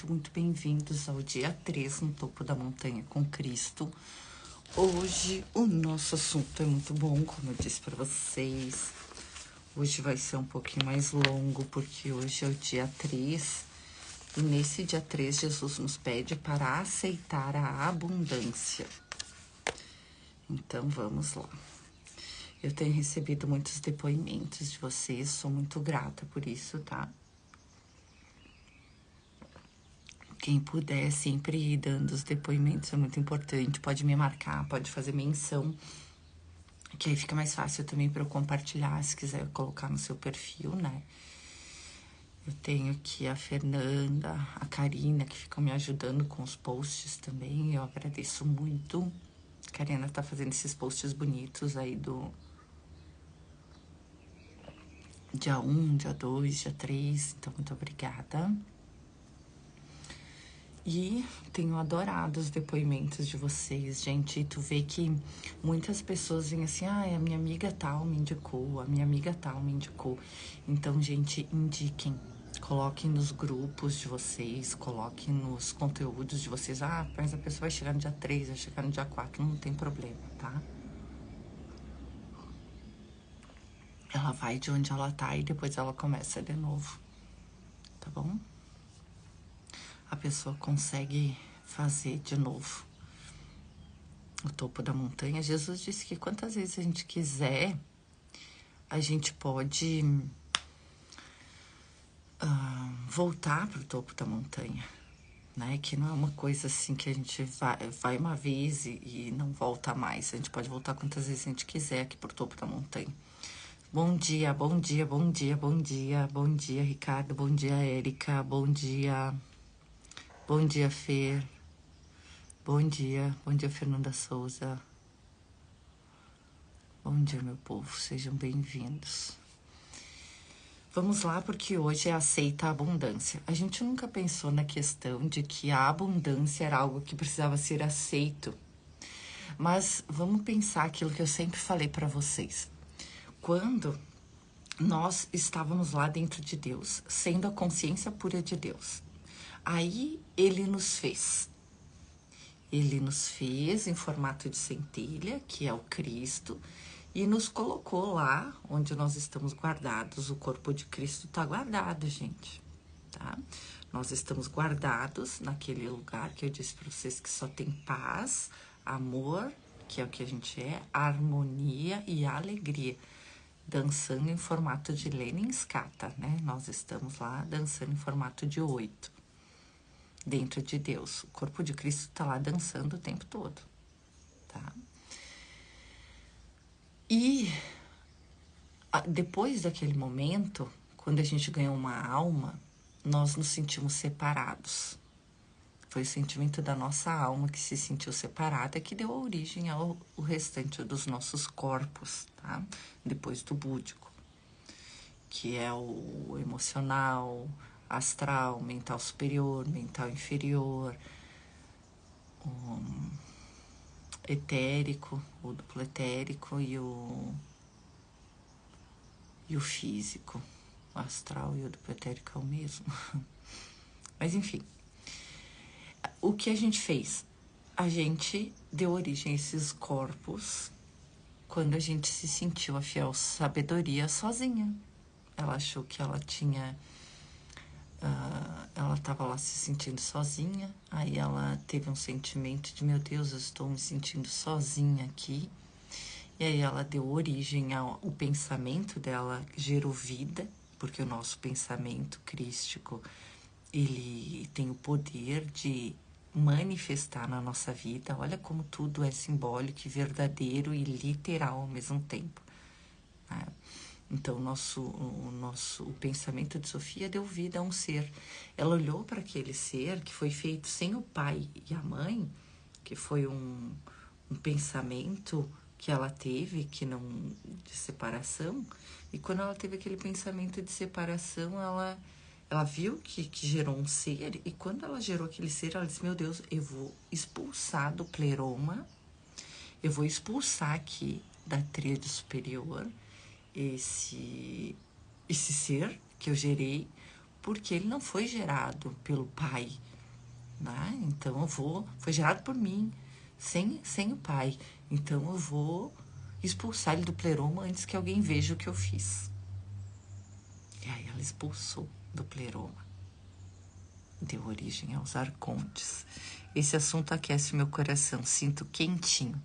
muito bem-vindos ao dia 3 no topo da montanha com Cristo. Hoje o nosso assunto é muito bom, como eu disse para vocês. Hoje vai ser um pouquinho mais longo, porque hoje é o dia 3. E nesse dia 3, Jesus nos pede para aceitar a abundância. Então, vamos lá. Eu tenho recebido muitos depoimentos de vocês, sou muito grata por isso, tá? Quem puder sempre ir dando os depoimentos é muito importante. Pode me marcar, pode fazer menção, que aí fica mais fácil também para eu compartilhar, se quiser colocar no seu perfil, né? Eu tenho aqui a Fernanda, a Karina, que ficam me ajudando com os posts também. Eu agradeço muito. A Karina tá fazendo esses posts bonitos aí do dia 1, dia 2, dia 3. Então, muito obrigada. E tenho adorado os depoimentos de vocês, gente. E tu vê que muitas pessoas vêm assim, a minha amiga tal me indicou, a minha amiga tal me indicou. Então, gente, indiquem. Coloquem nos grupos de vocês, coloquem nos conteúdos de vocês. Mas a pessoa vai chegar no dia 3, vai chegar no dia 4, não tem problema, tá? Ela vai de onde ela tá e depois ela começa de novo, tá bom? A pessoa consegue fazer de novo o topo da montanha. Jesus disse que quantas vezes a gente quiser, a gente pode voltar para o topo da montanha, né? Que não é uma coisa assim que a gente vai uma vez e não volta mais. A gente pode voltar quantas vezes a gente quiser aqui para o topo da montanha. Bom dia, bom dia, bom dia, bom dia, bom dia, Ricardo, bom dia, Érica, bom dia, Fer. Bom dia, Fernanda Souza. Bom dia, meu povo, sejam bem-vindos. Vamos lá, porque hoje é aceita a abundância. A gente nunca pensou na questão de que a abundância era algo que precisava ser aceito. Mas vamos pensar aquilo que eu sempre falei para vocês. Quando nós estávamos lá dentro de Deus, sendo a consciência pura de Deus, aí Ele nos fez. Ele nos fez em formato de centelha, que é o Cristo, e nos colocou lá onde nós estamos guardados. O corpo de Cristo está guardado, gente, tá? Nós estamos guardados naquele lugar que eu disse para vocês que só tem paz, amor, que é o que a gente é, harmonia e alegria, dançando em formato de Lenin Skata, né? Nós estamos lá dançando em formato de 8. Dentro de Deus. O corpo de Cristo está lá dançando o tempo todo, tá? E depois daquele momento, quando a gente ganhou uma alma, nós nos sentimos separados. Foi o sentimento da nossa alma que se sentiu separada que deu origem ao restante dos nossos corpos, tá? Depois do búdico, que é o emocional, astral, mental superior, mental inferior, o etérico, o duplo etérico e o físico. O astral e o duplo etérico é o mesmo. Mas enfim, o que a gente fez? A gente deu origem a esses corpos quando a gente se sentiu a fiel sabedoria sozinha. Ela achou que ela tinha... ela estava lá se sentindo sozinha, aí ela teve um sentimento de, meu Deus, eu estou me sentindo sozinha aqui, e aí ela deu origem ao pensamento dela, gerou vida, porque o nosso pensamento crístico, ele tem o poder de manifestar na nossa vida. Olha como tudo é simbólico, verdadeiro e literal ao mesmo tempo, né? Então, o pensamento de Sofia deu vida a um ser. Ela olhou para aquele ser que foi feito sem o pai e a mãe, que foi um pensamento que ela teve, que não de separação. E quando ela teve aquele pensamento de separação, ela viu que gerou um ser. E quando ela gerou aquele ser, ela disse, meu Deus, eu vou expulsar do pleroma, eu vou expulsar aqui da tríade superior esse ser que eu gerei, porque ele não foi gerado pelo pai, né? Então eu vou, foi gerado por mim, sem o pai. Então eu vou expulsar ele do pleroma antes que alguém veja o que eu fiz. E aí ela expulsou do pleroma. Deu origem aos arcontes. Esse assunto aquece meu coração, sinto quentinho.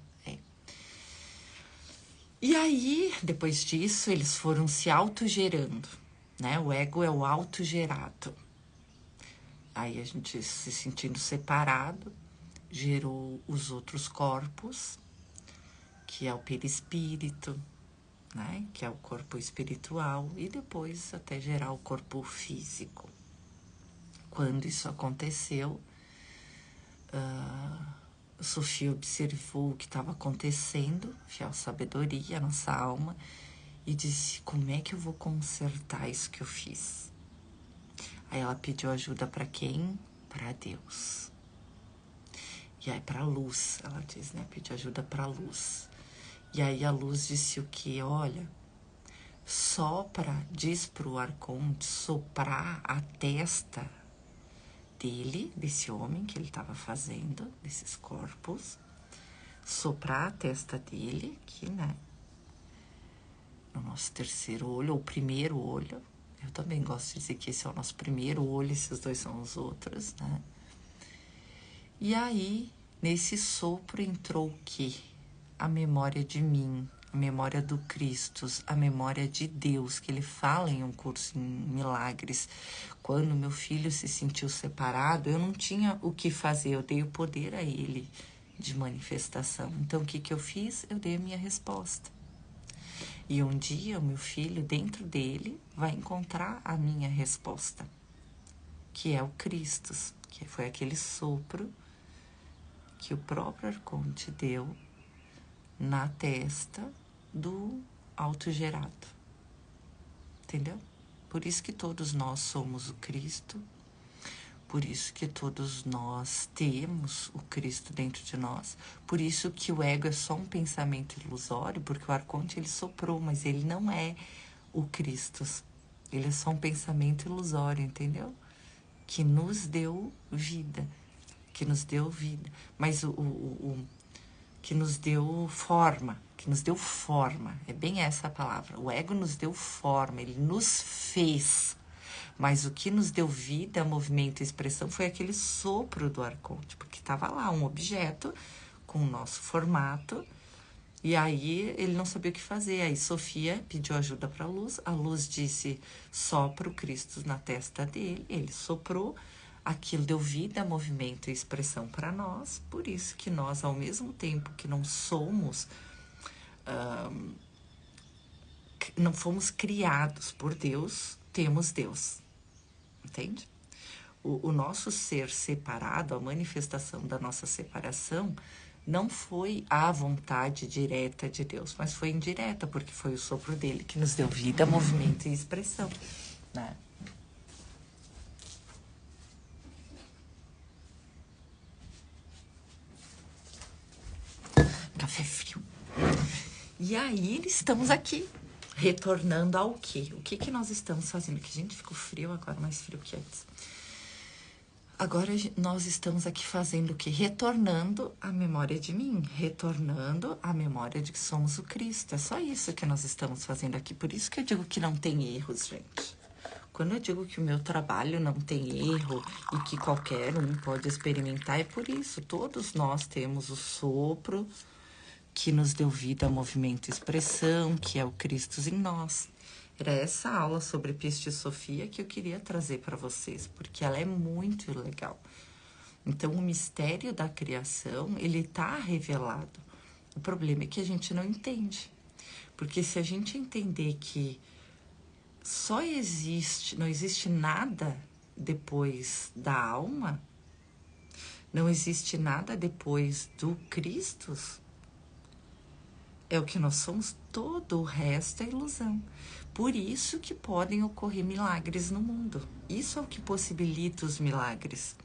E aí, depois disso, eles foram se autogerando, né? O ego é o autogerado. Aí a gente se sentindo separado, gerou os outros corpos, que é o perispírito, né? Que é o corpo espiritual, e depois até gerar o corpo físico. Quando isso aconteceu, Sofia observou o que estava acontecendo, fiel sabedoria, nossa alma, e disse: como é que eu vou consertar isso que eu fiz? Aí ela pediu ajuda para quem? Para Deus. E aí para a luz, ela diz, né? Pediu ajuda para a luz. E aí a luz disse o que? Olha, sopra, diz pro arconte soprar a testa dele, desse homem que ele estava fazendo, desses corpos, soprar a testa dele, aqui, né? No nosso terceiro olho, ou primeiro olho. Eu também gosto de dizer que esse é o nosso primeiro olho, esses dois são os outros, né? E aí, nesse sopro entrou o quê? A memória de mim, a memória do Cristo, a memória de Deus, que ele fala em um curso em milagres. Quando meu filho se sentiu separado, eu não tinha o que fazer, eu dei o poder a ele de manifestação. Então, o que eu fiz? Eu dei a minha resposta. E um dia, o meu filho, dentro dele, vai encontrar a minha resposta, que é o Cristo, que foi aquele sopro que o próprio arconte deu na testa do autogerado. Entendeu? Por isso que todos nós somos o Cristo, por isso que todos nós temos o Cristo dentro de nós, por isso que o ego é só um pensamento ilusório, porque o arconte ele soprou, mas ele não é o Cristo. Ele é só um pensamento ilusório, entendeu? Que nos deu vida, mas que nos deu forma, é bem essa a palavra. O ego nos deu forma, ele nos fez, mas o que nos deu vida, movimento e expressão foi aquele sopro do arconte, porque estava lá um objeto com o nosso formato, e aí ele não sabia o que fazer. Aí Sofia pediu ajuda para a luz disse: sopra o Cristo na testa dele, ele soprou, aquilo deu vida, movimento e expressão para nós. Por isso que nós, ao mesmo tempo que não somos, não fomos criados por Deus, temos Deus. Entende? O nosso ser separado, a manifestação da nossa separação, não foi a vontade direta de Deus, mas foi indireta, porque foi o sopro dele que nos deu vida, movimento e expressão, né? Café frio. E aí, estamos aqui, retornando ao quê? O que nós estamos fazendo? Que a gente ficou frio agora, mais frio que antes. Agora nós estamos aqui fazendo o quê? Retornando a memória de mim, retornando a memória de que somos o Cristo. É só isso que nós estamos fazendo aqui. Por isso que eu digo que não tem erros, gente. Quando eu digo que o meu trabalho não tem erro e que qualquer um pode experimentar, é por isso. Todos nós temos o sopro que nos deu vida, movimento e expressão, que é o Cristo em nós. Era essa aula sobre Piste Sofia que eu queria trazer para vocês, porque ela é muito legal. Então, o mistério da criação, ele está revelado. O problema é que a gente não entende. Porque se a gente entender que não existe nada depois da alma, não existe nada depois do Cristo, é o que nós somos, todo o resto é ilusão. Por isso que podem ocorrer milagres no mundo. Isso é o que possibilita os milagres.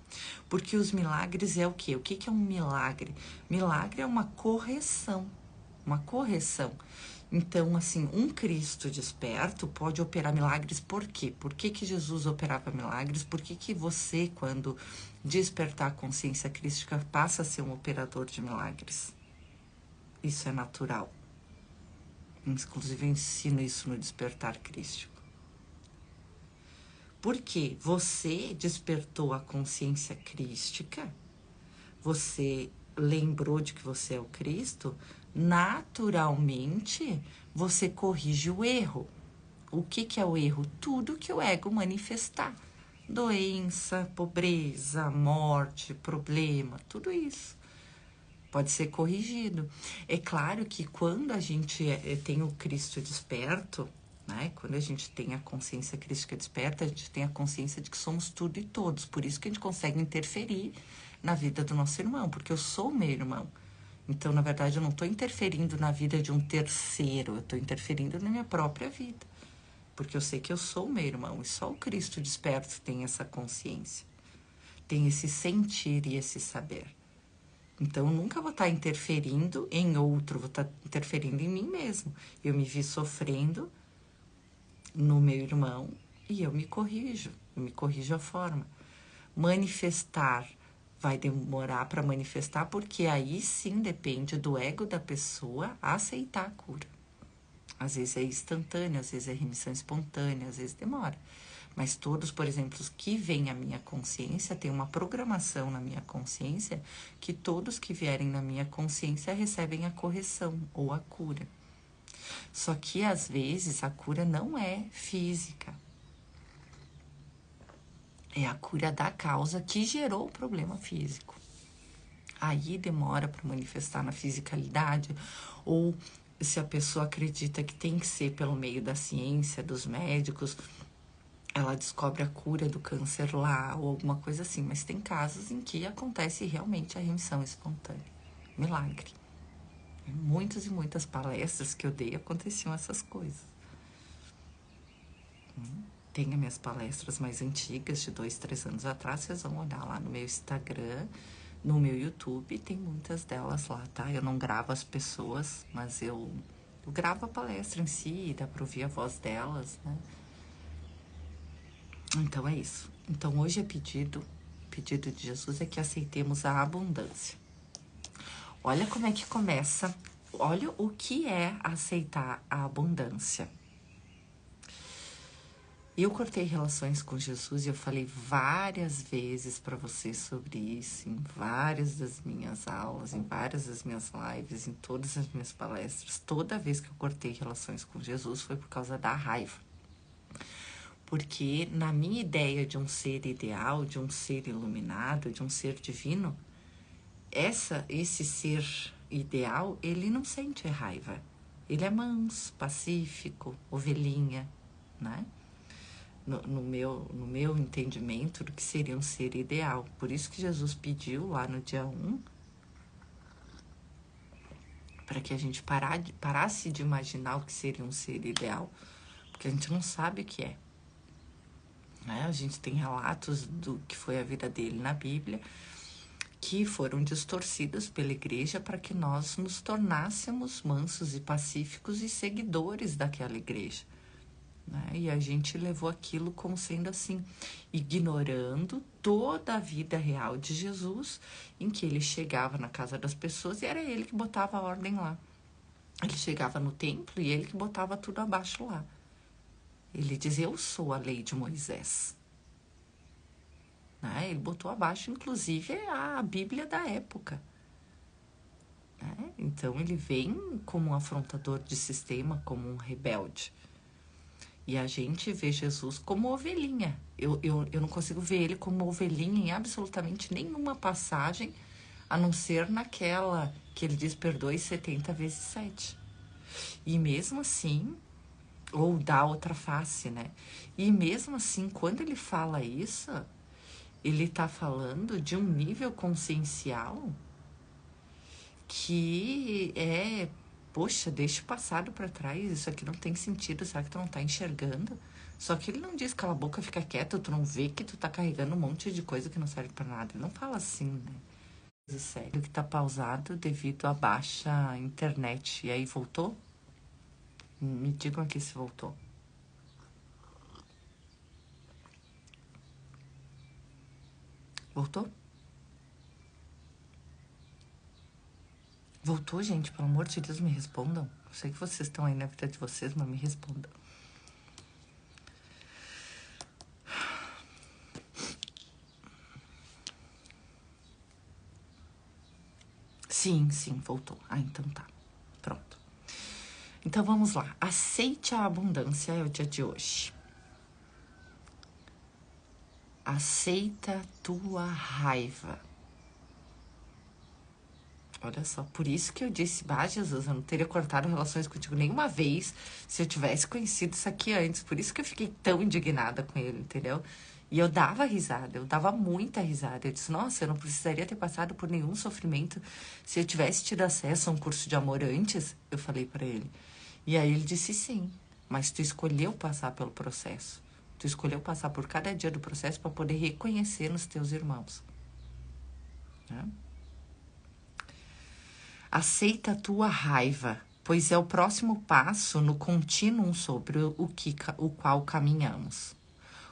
Porque os milagres é o quê? O que é um milagre? Milagre é uma correção. Uma correção. Então, assim, um Cristo desperto pode operar milagres. Por quê? Por que Jesus operava milagres? Por que você, quando despertar a consciência crística, passa a ser um operador de milagres. Isso é natural. Inclusive, eu ensino isso no Despertar Crístico. Porque você despertou a consciência crística, você lembrou de que você é o Cristo, naturalmente você corrige o erro. O que é o erro? Tudo que o ego manifestar. Doença, pobreza, morte, problema, tudo isso pode ser corrigido. É claro que quando a gente tem o Cristo desperto, né? Quando a gente tem a consciência crística desperta, a gente tem a consciência de que somos tudo e todos. Por isso que a gente consegue interferir na vida do nosso irmão, porque eu sou meu irmão. Então, na verdade, eu não estou interferindo na vida de um terceiro, eu estou interferindo na minha própria vida. Porque eu sei que eu sou meu irmão e só o Cristo desperto tem essa consciência, tem esse sentir e esse saber. Então, eu nunca vou estar interferindo em outro, vou estar interferindo em mim mesmo. Eu me vi sofrendo no meu irmão e eu me corrijo a forma. Manifestar vai demorar para manifestar, porque aí sim depende do ego da pessoa aceitar a cura. Às vezes é instantâneo, às vezes é remissão espontânea, às vezes demora. Mas todos, por exemplo, os que vêm à minha consciência, tem uma programação na minha consciência que todos que vierem na minha consciência recebem a correção ou a cura. Só que, às vezes, a cura não é física. É a cura da causa que gerou o problema físico. Aí demora para manifestar na fisicalidade, ou se a pessoa acredita que tem que ser pelo meio da ciência, dos médicos, ela descobre a cura do câncer lá, ou alguma coisa assim. Mas tem casos em que acontece realmente a remissão espontânea. Milagre. Em muitas e muitas palestras que eu dei aconteciam essas coisas. Tem as minhas palestras mais antigas, de 2, 3 anos atrás, vocês vão olhar lá no meu Instagram, no meu YouTube, tem muitas delas lá, tá? Eu não gravo as pessoas, mas eu gravo a palestra em si, dá pra ouvir a voz delas, né? Então é isso. Então hoje o pedido de Jesus é que aceitemos a abundância. Olha como é que começa, olha o que é aceitar a abundância. Eu cortei relações com Jesus e eu falei várias vezes para vocês sobre isso, em várias das minhas aulas, em várias das minhas lives, em todas as minhas palestras. Toda vez que eu cortei relações com Jesus foi por causa da raiva. Porque na minha ideia de um ser ideal, de um ser iluminado, de um ser divino, esse ser ideal, ele não sente raiva. Ele é manso, pacífico, ovelhinha, né? No meu entendimento do que seria um ser ideal. Por isso que Jesus pediu lá no dia 1 para que a gente parasse de imaginar o que seria um ser ideal, porque a gente não sabe o que é. Né? A gente tem relatos do que foi a vida dele na Bíblia, que foram distorcidos pela igreja para que nós nos tornássemos mansos e pacíficos e seguidores daquela igreja. Né? E a gente levou aquilo como sendo assim, ignorando toda a vida real de Jesus, em que ele chegava na casa das pessoas e era ele que botava a ordem lá. Ele chegava no templo e ele que botava tudo abaixo lá. Ele dizia, eu sou a lei de Moisés. Né? Ele botou abaixo, inclusive, a Bíblia da época. Né? Então, ele vem como um afrontador de sistema, como um rebelde. E a gente vê Jesus como ovelhinha. Eu não consigo ver ele como ovelhinha em absolutamente nenhuma passagem, a não ser naquela que ele diz, perdoe 70 vezes 7. E mesmo assim, ou dá outra face, né? E mesmo assim, quando ele fala isso, ele está falando de um nível consciencial que é, poxa, deixa o passado para trás, isso aqui não tem sentido, será que tu não tá enxergando? Só que ele não diz, cala a boca, fica quieto, tu não vê que tu tá carregando um monte de coisa que não serve para nada. Ele não fala assim, né? Sério, que tá pausado devido à baixa internet. E aí voltou? Me digam aqui se voltou. Voltou? Voltou, gente? Pelo amor de Deus, me respondam. Eu sei que vocês estão aí na vida de vocês, mas me respondam. Sim, voltou. Ah, então tá. Pronto. Então vamos lá. Aceite a abundância é o dia de hoje. Aceita tua raiva. Olha só, por isso que eu disse, Jesus, eu não teria cortado relações contigo nenhuma vez se eu tivesse conhecido isso aqui antes. Por isso que eu fiquei tão indignada com ele, entendeu? E eu dava risada, eu dava muita risada. Eu disse, nossa, eu não precisaria ter passado por nenhum sofrimento se eu tivesse tido acesso a um curso de amor antes, eu falei pra ele. E aí ele disse, sim, mas tu escolheu passar pelo processo. Tu escolheu passar por cada dia do processo para poder reconhecer nos teus irmãos. Né? Aceita a tua raiva, pois é o próximo passo no contínuo sobre o qual caminhamos.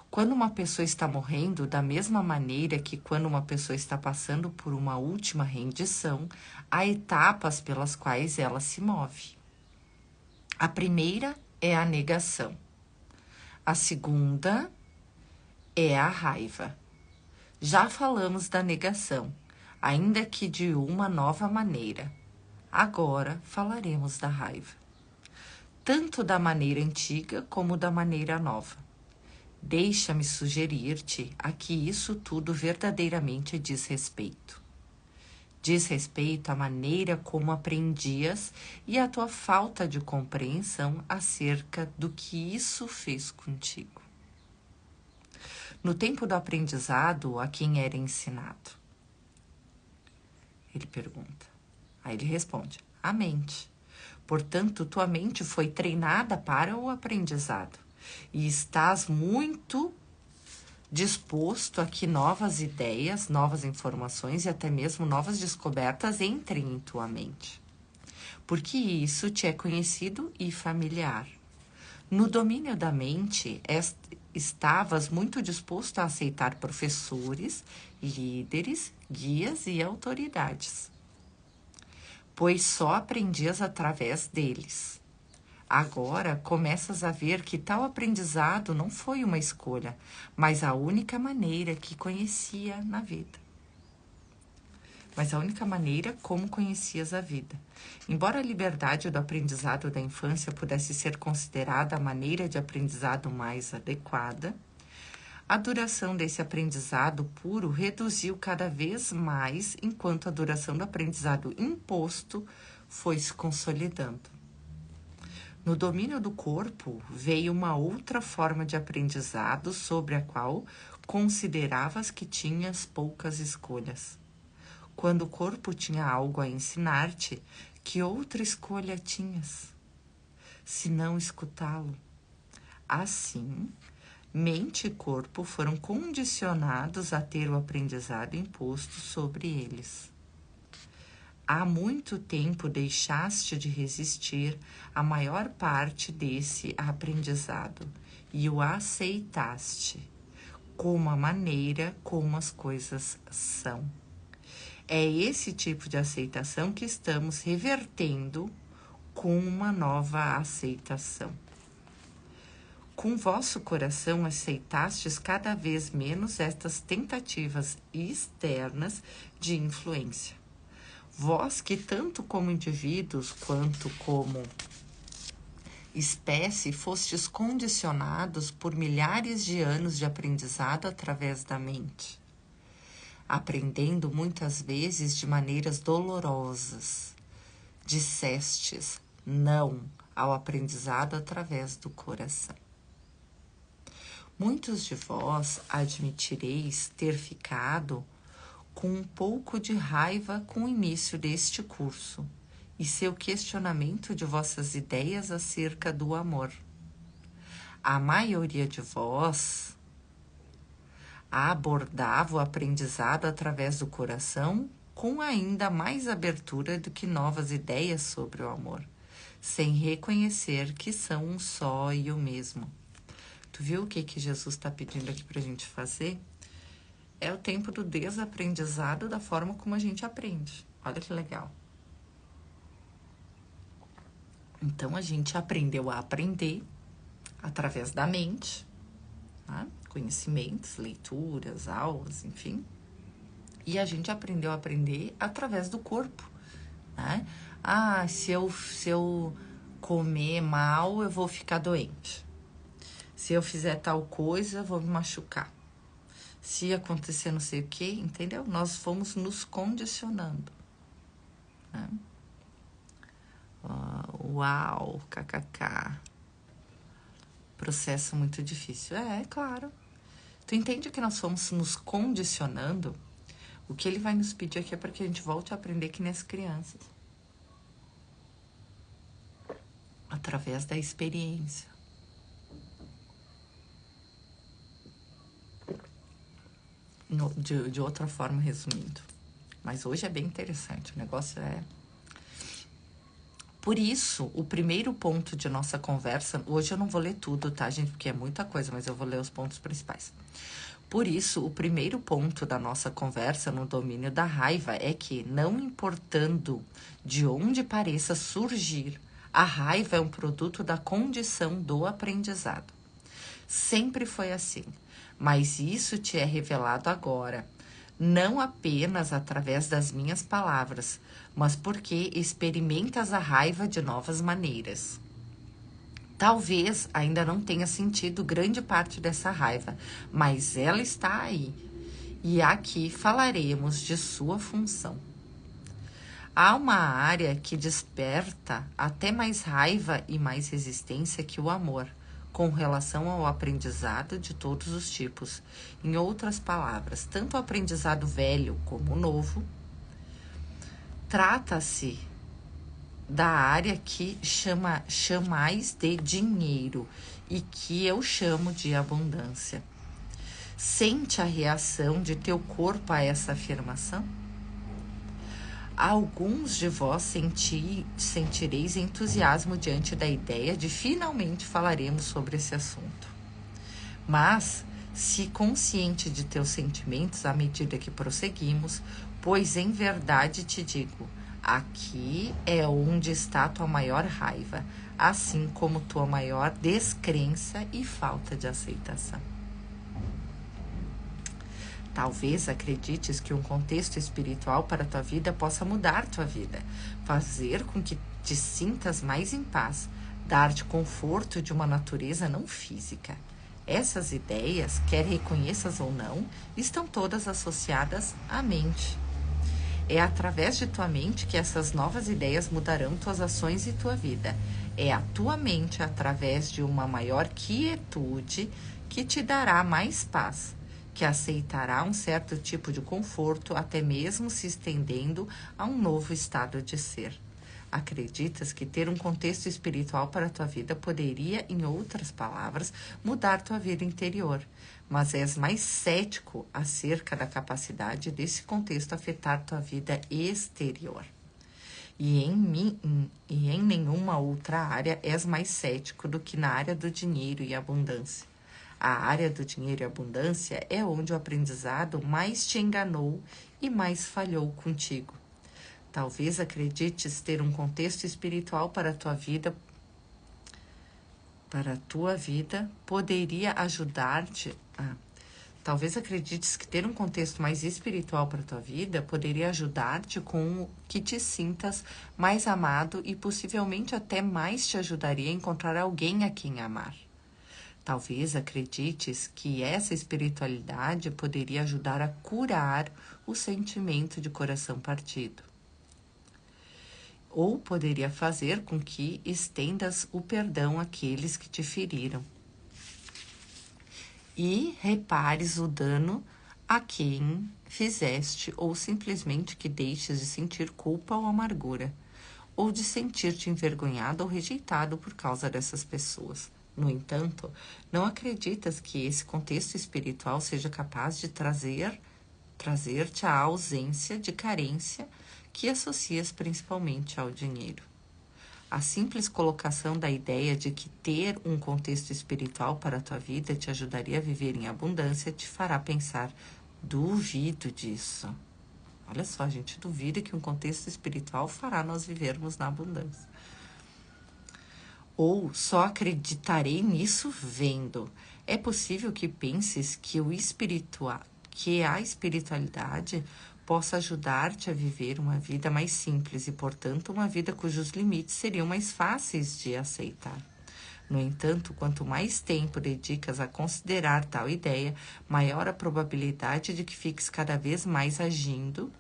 Quando uma pessoa está morrendo, da mesma maneira que quando uma pessoa está passando por uma última rendição, há etapas pelas quais ela se move. A primeira é a negação. A segunda é a raiva. Já falamos da negação, ainda que de uma nova maneira. Agora falaremos da raiva, tanto da maneira antiga como da maneira nova. Deixa-me sugerir-te a que isso tudo verdadeiramente diz respeito. Diz respeito à maneira como aprendias e à tua falta de compreensão acerca do que isso fez contigo. No tempo do aprendizado, a quem era ensinado? Ele pergunta. Aí ele responde, a mente. Portanto, tua mente foi treinada para o aprendizado e estás muito disposto a que novas ideias, novas informações e até mesmo novas descobertas entrem em tua mente. Porque isso te é conhecido e familiar. No domínio da mente, estavas muito disposto a aceitar professores, líderes, guias e autoridades, pois só aprendias através deles. Agora começas a ver que tal aprendizado não foi uma escolha, mas a única maneira que conhecia na vida. Mas a única maneira como conhecias a vida. Embora a liberdade do aprendizado da infância pudesse ser considerada a maneira de aprendizado mais adequada, a duração desse aprendizado puro reduziu cada vez mais enquanto a duração do aprendizado imposto foi se consolidando. No domínio do corpo, veio uma outra forma de aprendizado sobre a qual consideravas que tinhas poucas escolhas. Quando o corpo tinha algo a ensinar-te, que outra escolha tinhas, se não escutá-lo? Assim, mente e corpo foram condicionados a ter o aprendizado imposto sobre eles. Há muito tempo deixaste de resistir à maior parte desse aprendizado e o aceitaste como a maneira como as coisas são. É esse tipo de aceitação que estamos revertendo com uma nova aceitação. Com vosso coração aceitastes cada vez menos estas tentativas externas de influência. Vós que tanto como indivíduos quanto como espécie fostes condicionados por milhares de anos de aprendizado através da mente, aprendendo muitas vezes de maneiras dolorosas, dissestes não ao aprendizado através do coração. Muitos de vós admitireis ter ficado com um pouco de raiva com o início deste curso e seu questionamento de vossas ideias acerca do amor. A maioria de vós abordava o aprendizado através do coração com ainda mais abertura do que novas ideias sobre o amor, sem reconhecer que são um só e o mesmo. Tu viu o que Jesus está pedindo aqui para a gente fazer? É o tempo do desaprendizado da forma como a gente aprende. Olha que legal. Então, a gente aprendeu a aprender através da mente, tá? Conhecimentos, leituras, aulas, enfim. E a gente aprendeu a aprender através do corpo, né? Ah, se eu comer mal, eu vou ficar doente. Se eu fizer tal coisa, eu vou me machucar. Se acontecer não sei o que, entendeu? Nós fomos nos condicionando, né? Uau, kkk. Processo muito difícil. É claro. Tu entende que nós fomos nos condicionando? O que ele vai nos pedir aqui é para que a gente volte a aprender que nem as crianças. Através da experiência. De outra forma, resumindo. Mas hoje é bem interessante. O negócio é... Por isso, o primeiro ponto de nossa conversa... Hoje eu não vou ler tudo, tá, gente? Porque é muita coisa, mas eu vou ler os pontos principais. Por isso, o primeiro ponto da nossa conversa no domínio da raiva é que, não importando de onde pareça surgir, a raiva é um produto da condição do aprendizado. Sempre foi assim, mas isso te é revelado agora, não apenas através das minhas palavras, mas porque experimentas a raiva de novas maneiras. Talvez ainda não tenha sentido grande parte dessa raiva, mas ela está aí. E aqui falaremos de sua função. Há uma área que desperta até mais raiva e mais resistência que o amor, com relação ao aprendizado de todos os tipos. Em outras palavras, tanto o aprendizado velho como o novo. Trata-se da área que chamais de dinheiro e que eu chamo de abundância. Sente a reação de teu corpo a essa afirmação? Alguns de vós sentireis entusiasmo diante da ideia de finalmente falaremos sobre esse assunto. Mas, se consciente de teus sentimentos à medida que prosseguimos, pois em verdade te digo, aqui é onde está tua maior raiva, assim como tua maior descrença e falta de aceitação. Talvez acredites que um contexto espiritual para tua vida possa mudar tua vida, fazer com que te sintas mais em paz, dar-te conforto de uma natureza não física. Essas ideias, quer reconheças ou não, estão todas associadas à mente. É através de tua mente que essas novas ideias mudarão tuas ações e tua vida. É a tua mente, através de uma maior quietude, que te dará mais paz, que aceitará um certo tipo de conforto, até mesmo se estendendo a um novo estado de ser. Acreditas que ter um contexto espiritual para a tua vida poderia, em outras palavras, mudar tua vida interior, mas és mais cético acerca da capacidade desse contexto afetar tua vida exterior. E em nenhuma outra área és mais cético do que na área do dinheiro e abundância. A área do dinheiro e abundância é onde o aprendizado mais te enganou e mais falhou contigo. Talvez acredites ter um contexto espiritual para a tua vida poderia ajudar-te a... Talvez acredites que ter um contexto mais espiritual para a tua vida poderia ajudar-te com que te sintas mais amado e possivelmente até mais te ajudaria a encontrar alguém a quem amar. Talvez acredites que essa espiritualidade poderia ajudar a curar o sentimento de coração partido. Ou poderia fazer com que estendas o perdão àqueles que te feriram. E repares o dano a quem fizeste, ou simplesmente que deixes de sentir culpa ou amargura, ou de sentir-te envergonhado ou rejeitado por causa dessas pessoas. No entanto, não acreditas que esse contexto espiritual seja capaz de trazer-te a ausência de carência que associas principalmente ao dinheiro. A simples colocação da ideia de que ter um contexto espiritual para a tua vida te ajudaria a viver em abundância te fará pensar Duvido disso. Olha só, a gente duvida que um contexto espiritual fará nós vivermos na abundância. Ou só acreditarei nisso vendo. É possível que penses que a espiritualidade possa ajudar-te a viver uma vida mais simples e, portanto, uma vida cujos limites seriam mais fáceis de aceitar. No entanto, quanto mais tempo dedicas a considerar tal ideia, maior a probabilidade de que fiques cada vez mais agindo,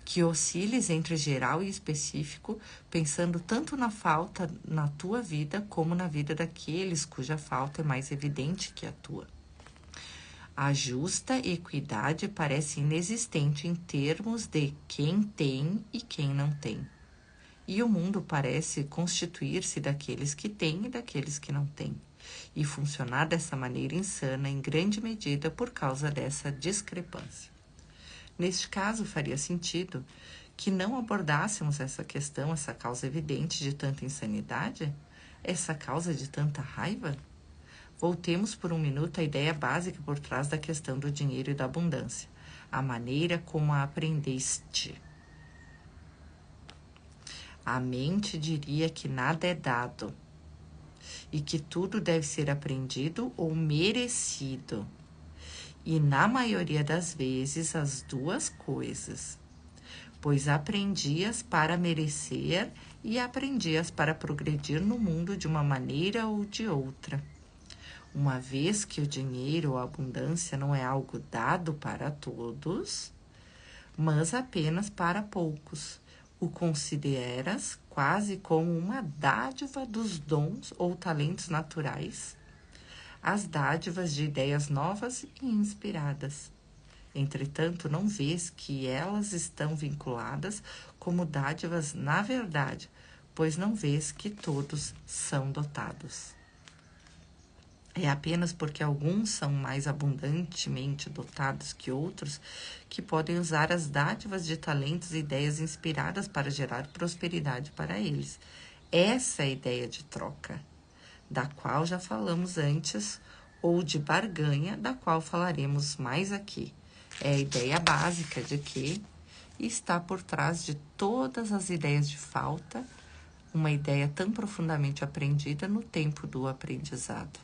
que osciles entre geral e específico, pensando tanto na falta na tua vida como na vida daqueles cuja falta é mais evidente que a tua. A justa equidade parece inexistente em termos de quem tem e quem não tem. E o mundo parece constituir-se daqueles que têm e daqueles que não têm, e funcionar dessa maneira insana em grande medida por causa dessa discrepância. Neste caso, faria sentido que não abordássemos essa questão, essa causa evidente de tanta insanidade, essa causa de tanta raiva? Voltemos por um minuto à ideia básica por trás da questão do dinheiro e da abundância, a maneira como a aprendeste. A mente diria que nada é dado e que tudo deve ser aprendido ou merecido. E na maioria das vezes as duas coisas, pois aprendias para merecer e aprendias para progredir no mundo de uma maneira ou de outra. Uma vez que o dinheiro ou a abundância não é algo dado para todos, mas apenas para poucos, o consideras quase como uma dádiva dos dons ou talentos naturais, as dádivas de ideias novas e inspiradas. Entretanto, não vês que elas estão vinculadas como dádivas na verdade, pois não vês que todos são dotados. É apenas porque alguns são mais abundantemente dotados que outros que podem usar as dádivas de talentos e ideias inspiradas para gerar prosperidade para eles. Essa é a ideia de troca, da qual já falamos antes, ou de barganha, da qual falaremos mais aqui. É a ideia básica de que está por trás de todas as ideias de falta, uma ideia tão profundamente aprendida no tempo do aprendizado,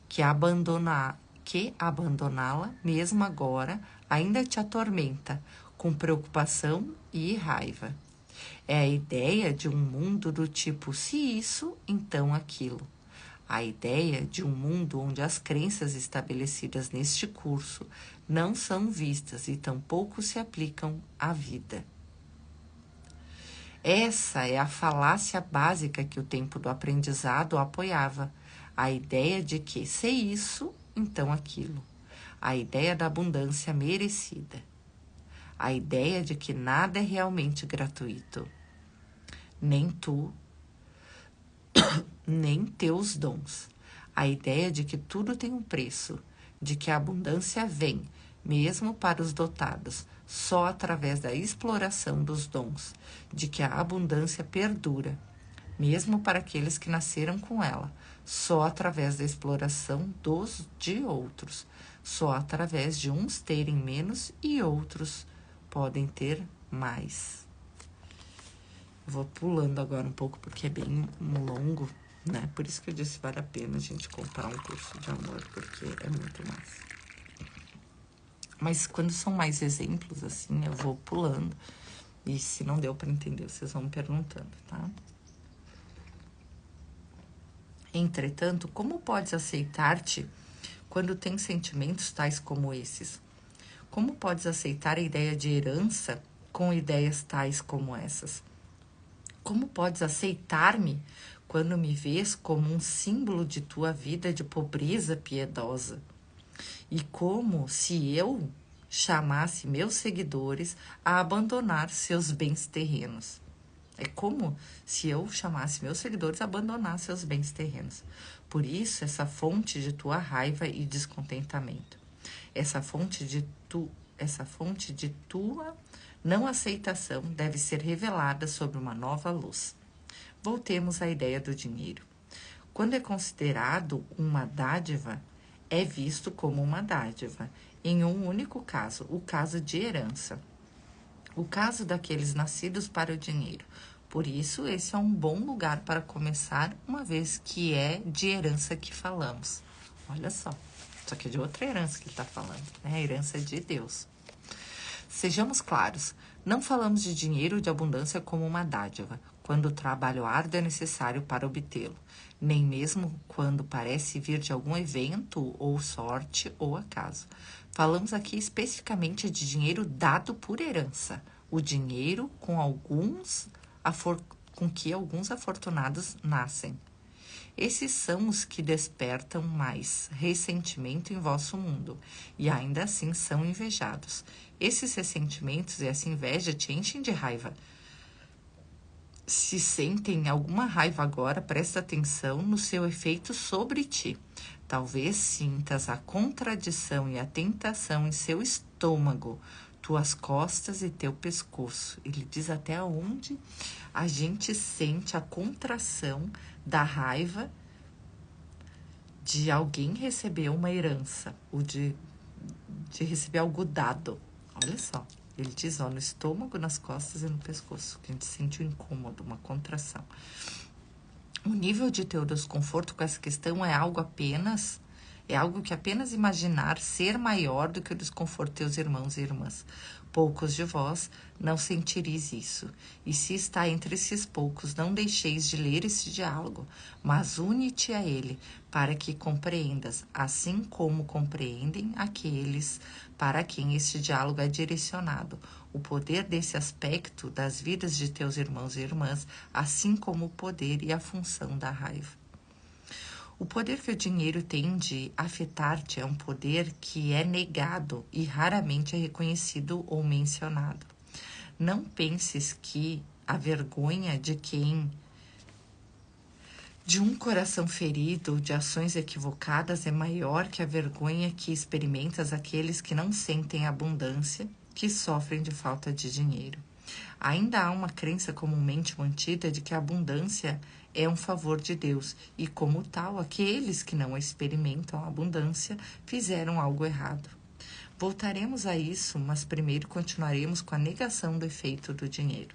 que abandoná-la, mesmo agora, ainda te atormenta, com preocupação e raiva. É a ideia de um mundo do tipo, se isso, então aquilo. A ideia de um mundo onde as crenças estabelecidas neste curso não são vistas e tampouco se aplicam à vida. Essa é a falácia básica que o tempo do aprendizado apoiava. A ideia de que, se isso, então aquilo. A ideia da abundância merecida. A ideia de que nada é realmente gratuito. Nem tu, nem teus dons. A ideia de que tudo tem um preço, de que a abundância vem, mesmo para os dotados, só através da exploração dos dons, de que a abundância perdura, mesmo para aqueles que nasceram com ela, só através da exploração de outros, só através de uns terem menos e outros podem ter mais. Vou pulando agora um pouco porque é bem longo, né? Por isso que eu disse vale a pena a gente comprar um curso de amor, porque é muito massa. Mas quando são mais exemplos, assim, eu vou pulando. E se não deu para entender, vocês vão me perguntando, tá? Entretanto, como podes aceitar-te quando tens sentimentos tais como esses? Como podes aceitar a ideia de herança com ideias tais como essas? Como podes aceitar-me quando me vês como um símbolo de tua vida de pobreza piedosa? E como se eu chamasse meus seguidores a abandonar seus bens terrenos. É como se eu chamasse meus seguidores a abandonar seus bens terrenos. Por isso, essa fonte de tua raiva e descontentamento, essa fonte de tua não aceitação deve ser revelada sob uma nova luz. Voltemos à ideia do dinheiro. Quando é considerado uma dádiva, é visto como uma dádiva, em um único caso, o caso de herança. O caso daqueles nascidos para o dinheiro. Por isso, esse é um bom lugar para começar, uma vez que é de herança que falamos. Olha só, que é de outra herança que ele está falando, né? A herança de Deus. Sejamos claros, não falamos de dinheiro ou de abundância como uma dádiva, quando o trabalho árduo é necessário para obtê-lo, nem mesmo quando parece vir de algum evento ou sorte ou acaso. Falamos aqui especificamente de dinheiro dado por herança, o dinheiro com que alguns afortunados nascem. Esses são os que despertam mais ressentimento em vosso mundo, e ainda assim são invejados. Esses ressentimentos e essa inveja te enchem de raiva. Se sentem alguma raiva agora, presta atenção no seu efeito sobre ti. Talvez sintas a contradição e a tentação em seu estômago, tuas costas e teu pescoço. Ele diz até onde a gente sente a contração da raiva de alguém receber uma herança, ou de receber algo dado. Olha só, ele diz, no estômago, nas costas e no pescoço, que a gente sente um incômodo, uma contração. O nível de teu desconforto com essa questão é algo que apenas imaginar ser maior do que o desconforto de teus irmãos e irmãs. Poucos de vós não sentireis isso. E se está entre esses poucos, não deixeis de ler esse diálogo, mas une-te a ele, para que compreendas, assim como compreendem aqueles para quem este diálogo é direcionado, o poder desse aspecto das vidas de teus irmãos e irmãs, assim como o poder e a função da raiva. O poder que o dinheiro tem de afetar-te é um poder que é negado e raramente é reconhecido ou mencionado. Não penses que a vergonha de um coração ferido, de ações equivocadas, é maior que a vergonha que experimentas aqueles que não sentem abundância, que sofrem de falta de dinheiro. Ainda há uma crença comumente mantida de que a abundância é um favor de Deus e, como tal, aqueles que não experimentam a abundância fizeram algo errado. Voltaremos a isso, mas primeiro continuaremos com a negação do efeito do dinheiro.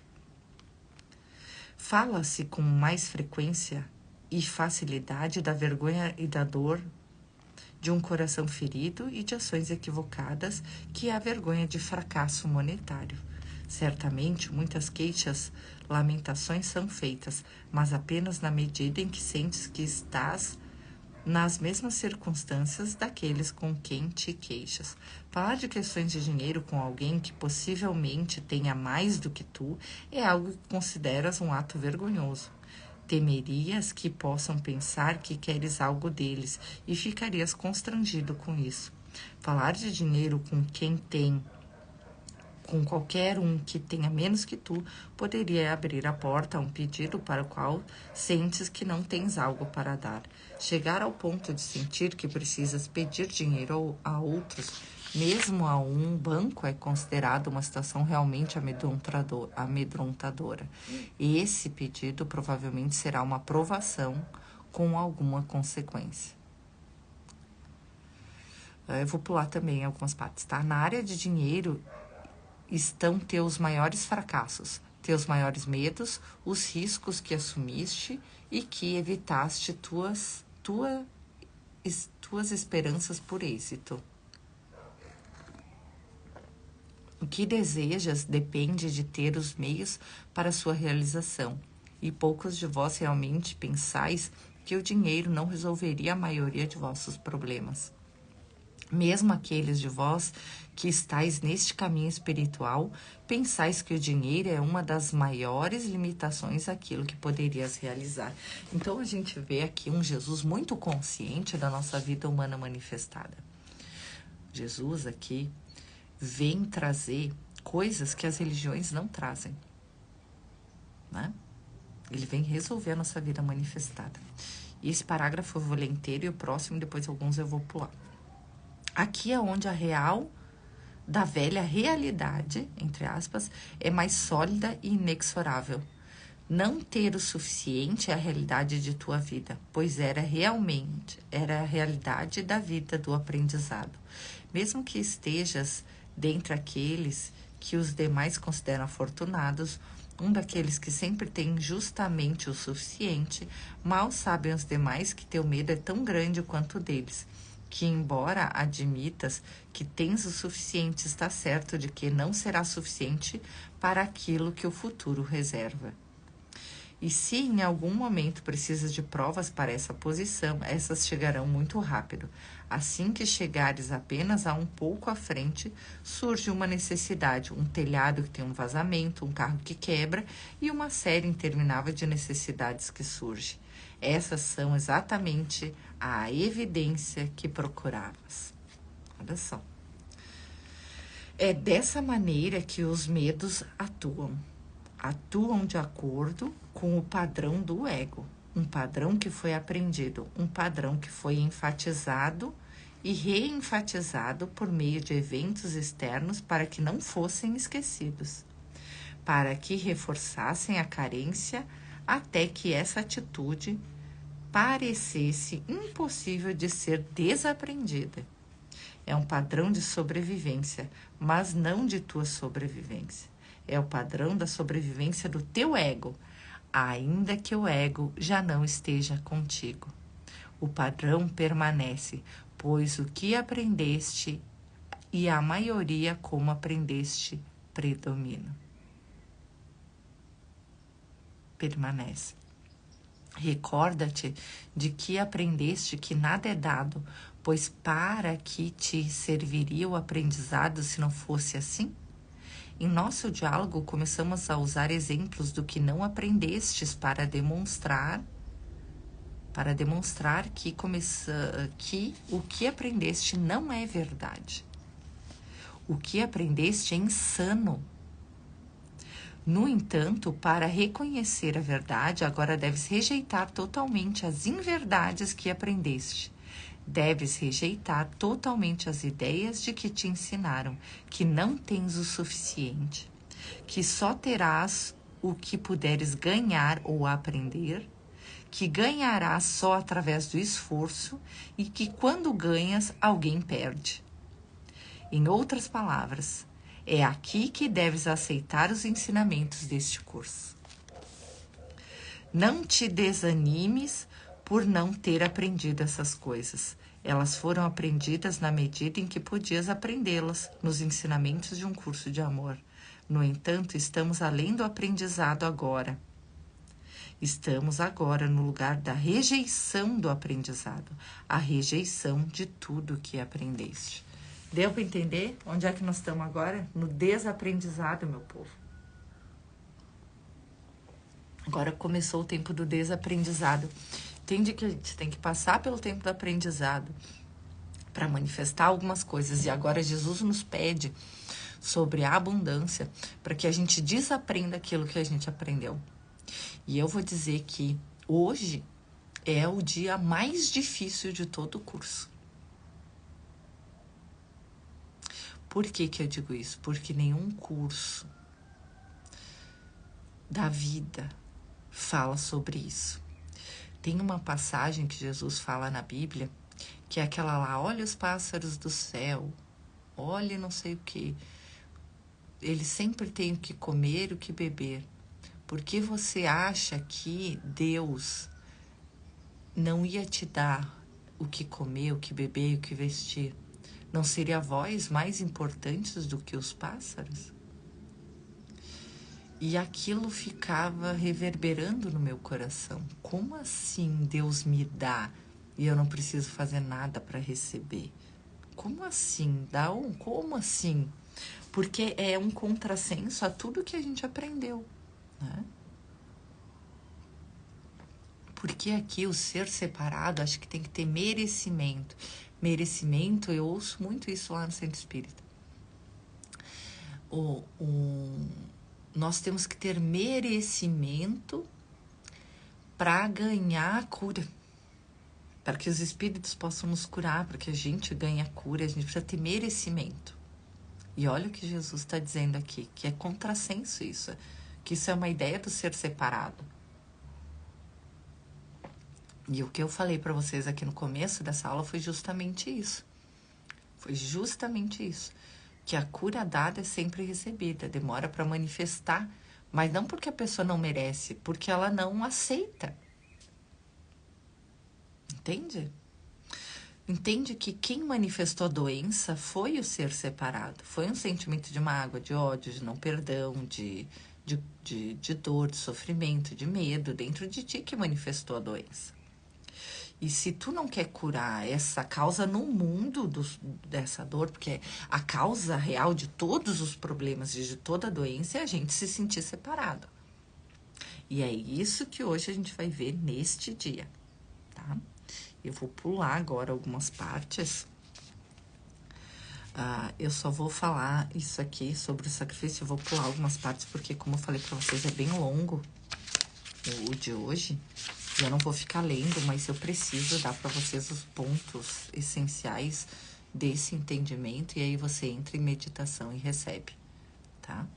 Fala-se com mais frequência e facilidade da vergonha e da dor de um coração ferido e de ações equivocadas que a vergonha de fracasso monetário. Certamente, muitas queixas, lamentações são feitas, mas apenas na medida em que sentes que estás nas mesmas circunstâncias daqueles com quem te queixas. Falar de questões de dinheiro com alguém que possivelmente tenha mais do que tu é algo que consideras um ato vergonhoso. Temerias que possam pensar que queres algo deles e ficarias constrangido com isso. Falar de dinheiro com qualquer um que tenha menos que tu, poderia abrir a porta a um pedido para o qual sentes que não tens algo para dar. Chegar ao ponto de sentir que precisas pedir dinheiro a outros, mesmo a um banco, é considerado uma situação realmente amedrontadora. E esse pedido provavelmente será uma provação com alguma consequência. Eu vou pular também algumas partes, tá? Na área de dinheiro estão teus maiores fracassos, teus maiores medos, os riscos que assumiste e que evitaste tuas esperanças por êxito. O que desejas depende de ter os meios para sua realização, e poucos de vós realmente pensais que o dinheiro não resolveria a maioria de vossos problemas. Mesmo aqueles de vós que estáis neste caminho espiritual, pensais que o dinheiro é uma das maiores limitações àquilo que poderias realizar. Então, a gente vê aqui um Jesus muito consciente da nossa vida humana manifestada. Jesus aqui vem trazer coisas que as religiões não trazem, né? Ele vem resolver a nossa vida manifestada. E esse parágrafo eu vou ler inteiro e o próximo, depois alguns eu vou pular. Aqui é onde a real da velha realidade, entre aspas, é mais sólida e inexorável. Não ter o suficiente é a realidade de tua vida, pois era a realidade da vida do aprendizado. Mesmo que estejas dentre aqueles que os demais consideram afortunados, um daqueles que sempre tem justamente o suficiente, mal sabem os demais que teu medo é tão grande quanto o deles, que embora admitas que tens o suficiente, está certo de que não será suficiente para aquilo que o futuro reserva. E se em algum momento precisas de provas para essa posição, essas chegarão muito rápido. Assim que chegares apenas a um pouco à frente, surge uma necessidade, um telhado que tem um vazamento, um carro que quebra e uma série interminável de necessidades que surge. Essas são exatamente a evidência que procuravas. Olha só. É dessa maneira que os medos atuam. Atuam de acordo com o padrão do ego, um padrão que foi aprendido, um padrão que foi enfatizado e reenfatizado por meio de eventos externos para que não fossem esquecidos, para que reforçassem a carência até que essa atitude parecesse impossível de ser desaprendida. É um padrão de sobrevivência, mas não de tua sobrevivência. É o padrão da sobrevivência do teu ego, ainda que o ego já não esteja contigo. O padrão permanece, pois o que aprendeste e a maioria como aprendeste predomina. Permanece. Recorda-te de que aprendeste que nada é dado, pois para que te serviria o aprendizado se não fosse assim? Em nosso diálogo, começamos a usar exemplos do que não aprendestes para demonstrar que o que aprendeste não é verdade. O que aprendeste é insano. No entanto, para reconhecer a verdade, agora deves rejeitar totalmente as inverdades que aprendeste. Deves rejeitar totalmente as ideias de que te ensinaram que não tens o suficiente, que só terás o que puderes ganhar ou aprender, que ganharás só através do esforço e que quando ganhas, alguém perde. Em outras palavras, é aqui que deves aceitar os ensinamentos deste curso. Não te desanimes por não ter aprendido essas coisas. Elas foram aprendidas na medida em que podias aprendê-las nos ensinamentos de um curso de amor. No entanto, estamos além do aprendizado agora. Estamos agora no lugar da rejeição do aprendizado, a rejeição de tudo que aprendeste. Deu para entender onde é que nós estamos agora? No desaprendizado, meu povo. Agora começou o tempo do desaprendizado. Entende que a gente tem que passar pelo tempo do aprendizado para manifestar algumas coisas. E agora Jesus nos pede sobre a abundância para que a gente desaprenda aquilo que a gente aprendeu. E eu vou dizer que hoje é o dia mais difícil de todo o curso. Por que que eu digo isso? Porque nenhum curso da vida fala sobre isso. Tem uma passagem que Jesus fala na Bíblia, que é aquela lá, olha os pássaros do céu, olha não sei o que. Eles sempre têm o que comer e o que beber. Por que você acha que Deus não ia te dar o que comer, o que beber e o que vestir? Não seria vós mais importantes do que os pássaros? E aquilo ficava reverberando no meu coração. Como assim Deus me dá e eu não preciso fazer nada para receber? Como assim? Como assim? Porque é um contrassenso a tudo que a gente aprendeu, né? Porque aqui o ser separado, acho que tem que ter merecimento. Merecimento, eu ouço muito isso lá no Centro Espírita. Nós temos que ter merecimento para ganhar a cura. Para que os espíritos possam nos curar, para que a gente ganhe a cura, a gente precisa ter merecimento. E olha o que Jesus está dizendo aqui, que é contrassenso isso, que isso é uma ideia do ser separado. E o que eu falei para vocês aqui no começo dessa aula foi justamente isso. Foi justamente isso. Que a cura dada é sempre recebida, demora para manifestar, mas não porque a pessoa não merece, porque ela não aceita. Entende? Entende que quem manifestou a doença foi o ser separado. Foi um sentimento de mágoa, de ódio, de não perdão, de dor, de sofrimento, de medo dentro de ti que manifestou a doença. E se tu não quer curar essa causa no mundo dessa dor, porque a causa real de todos os problemas e de toda a doença é a gente se sentir separado. E é isso que hoje a gente vai ver neste dia, tá? Eu vou pular agora algumas partes. Eu só vou falar isso aqui sobre o sacrifício. Eu vou pular algumas partes porque, como eu falei pra vocês, é bem longo o de hoje. E eu não vou ficar lendo, mas eu preciso dar pra vocês os pontos essenciais desse entendimento. E aí você entra em meditação e recebe, tá?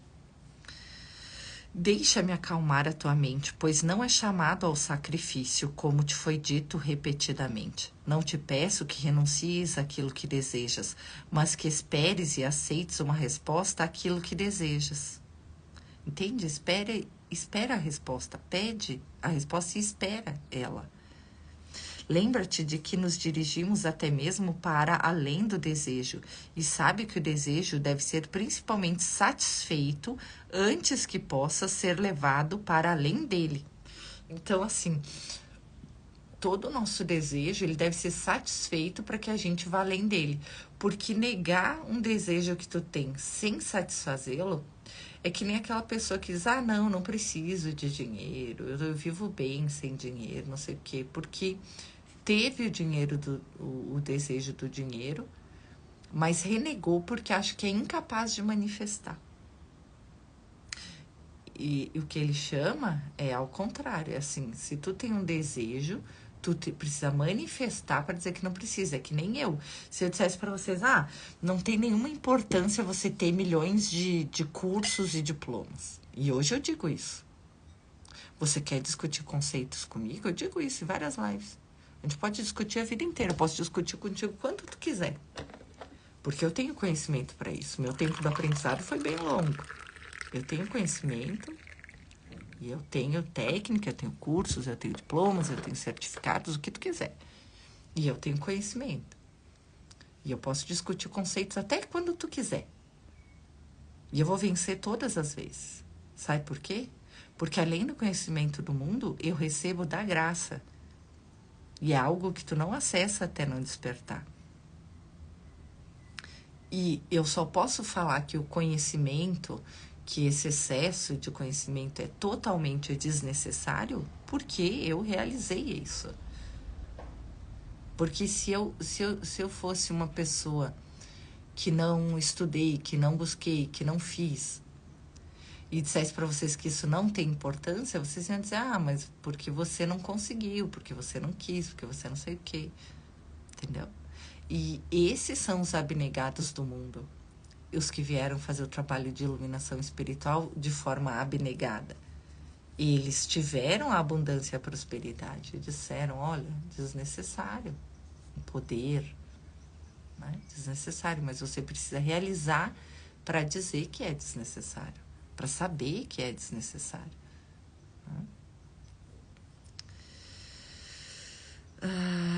Deixa-me acalmar a tua mente, pois não é chamado ao sacrifício, como te foi dito repetidamente. Não te peço que renuncies àquilo que desejas, mas que esperes e aceites uma resposta àquilo que desejas. Entende? Espera a resposta, pede a resposta e espera ela. Lembra-te de que nos dirigimos até mesmo para além do desejo e sabe que o desejo deve ser principalmente satisfeito antes que possa ser levado para além dele. Então, assim, todo o nosso desejo ele deve ser satisfeito para que a gente vá além dele. Porque negar um desejo que tu tem sem satisfazê-lo é que nem aquela pessoa que diz, não preciso de dinheiro, eu vivo bem sem dinheiro, não sei o quê, porque teve o dinheiro, o desejo do dinheiro, mas renegou porque acha que é incapaz de manifestar. E o que ele chama é ao contrário, é assim, se tu tem um desejo, precisa manifestar para dizer que não precisa, é que nem eu. Se eu dissesse para vocês, não tem nenhuma importância você ter milhões de cursos e diplomas. E hoje eu digo isso. Você quer discutir conceitos comigo? Eu digo isso em várias lives. A gente pode discutir a vida inteira. Eu posso discutir contigo quanto tu quiser. Porque eu tenho conhecimento para isso. Meu tempo do aprendizado foi bem longo. Eu tenho conhecimento e eu tenho técnica, eu tenho cursos, eu tenho diplomas, eu tenho certificados, o que tu quiser. E eu tenho conhecimento. E eu posso discutir conceitos até quando tu quiser. E eu vou vencer todas as vezes. Sabe por quê? Porque além do conhecimento do mundo, eu recebo da graça. E é algo que tu não acessa até não despertar. E eu só posso falar que o conhecimento, que esse excesso de conhecimento é totalmente desnecessário, porque eu realizei isso. Porque se eu fosse uma pessoa que não estudei, que não busquei, que não fiz, e dissesse para vocês que isso não tem importância, vocês iam dizer, mas porque você não conseguiu, porque você não quis, porque você não sei o quê. Entendeu? E esses são os abnegados do mundo. Os que vieram fazer o trabalho de iluminação espiritual de forma abnegada. Eles tiveram a abundância e a prosperidade. E disseram, olha, desnecessário. Um poder, né? Desnecessário. Mas você precisa realizar para dizer que é desnecessário. Para saber que é desnecessário.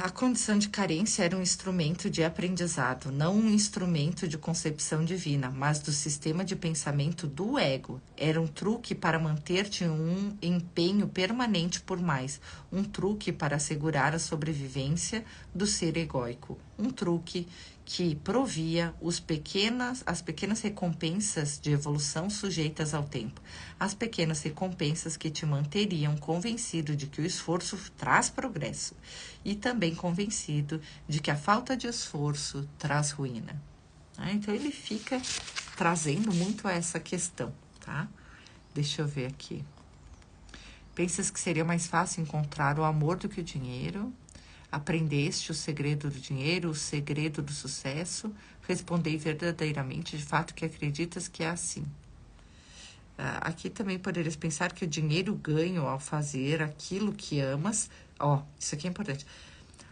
A condição de carência era um instrumento de aprendizado, não um instrumento de concepção divina, mas do sistema de pensamento do ego. Era um truque para manter-te em um empenho permanente por mais, um truque para assegurar a sobrevivência do ser egóico, um truque que provia as pequenas recompensas de evolução sujeitas ao tempo, as pequenas recompensas que te manteriam convencido de que o esforço traz progresso e também convencido de que a falta de esforço traz ruína. Então, ele fica trazendo muito essa questão, tá? Deixa eu ver aqui. Pensas que seria mais fácil encontrar o amor do que o dinheiro? Aprendeste o segredo do dinheiro, o segredo do sucesso? Respondei verdadeiramente, de fato, que acreditas que é assim. Aqui também poderias pensar que o dinheiro ganho ao fazer aquilo que amas... isso aqui é importante.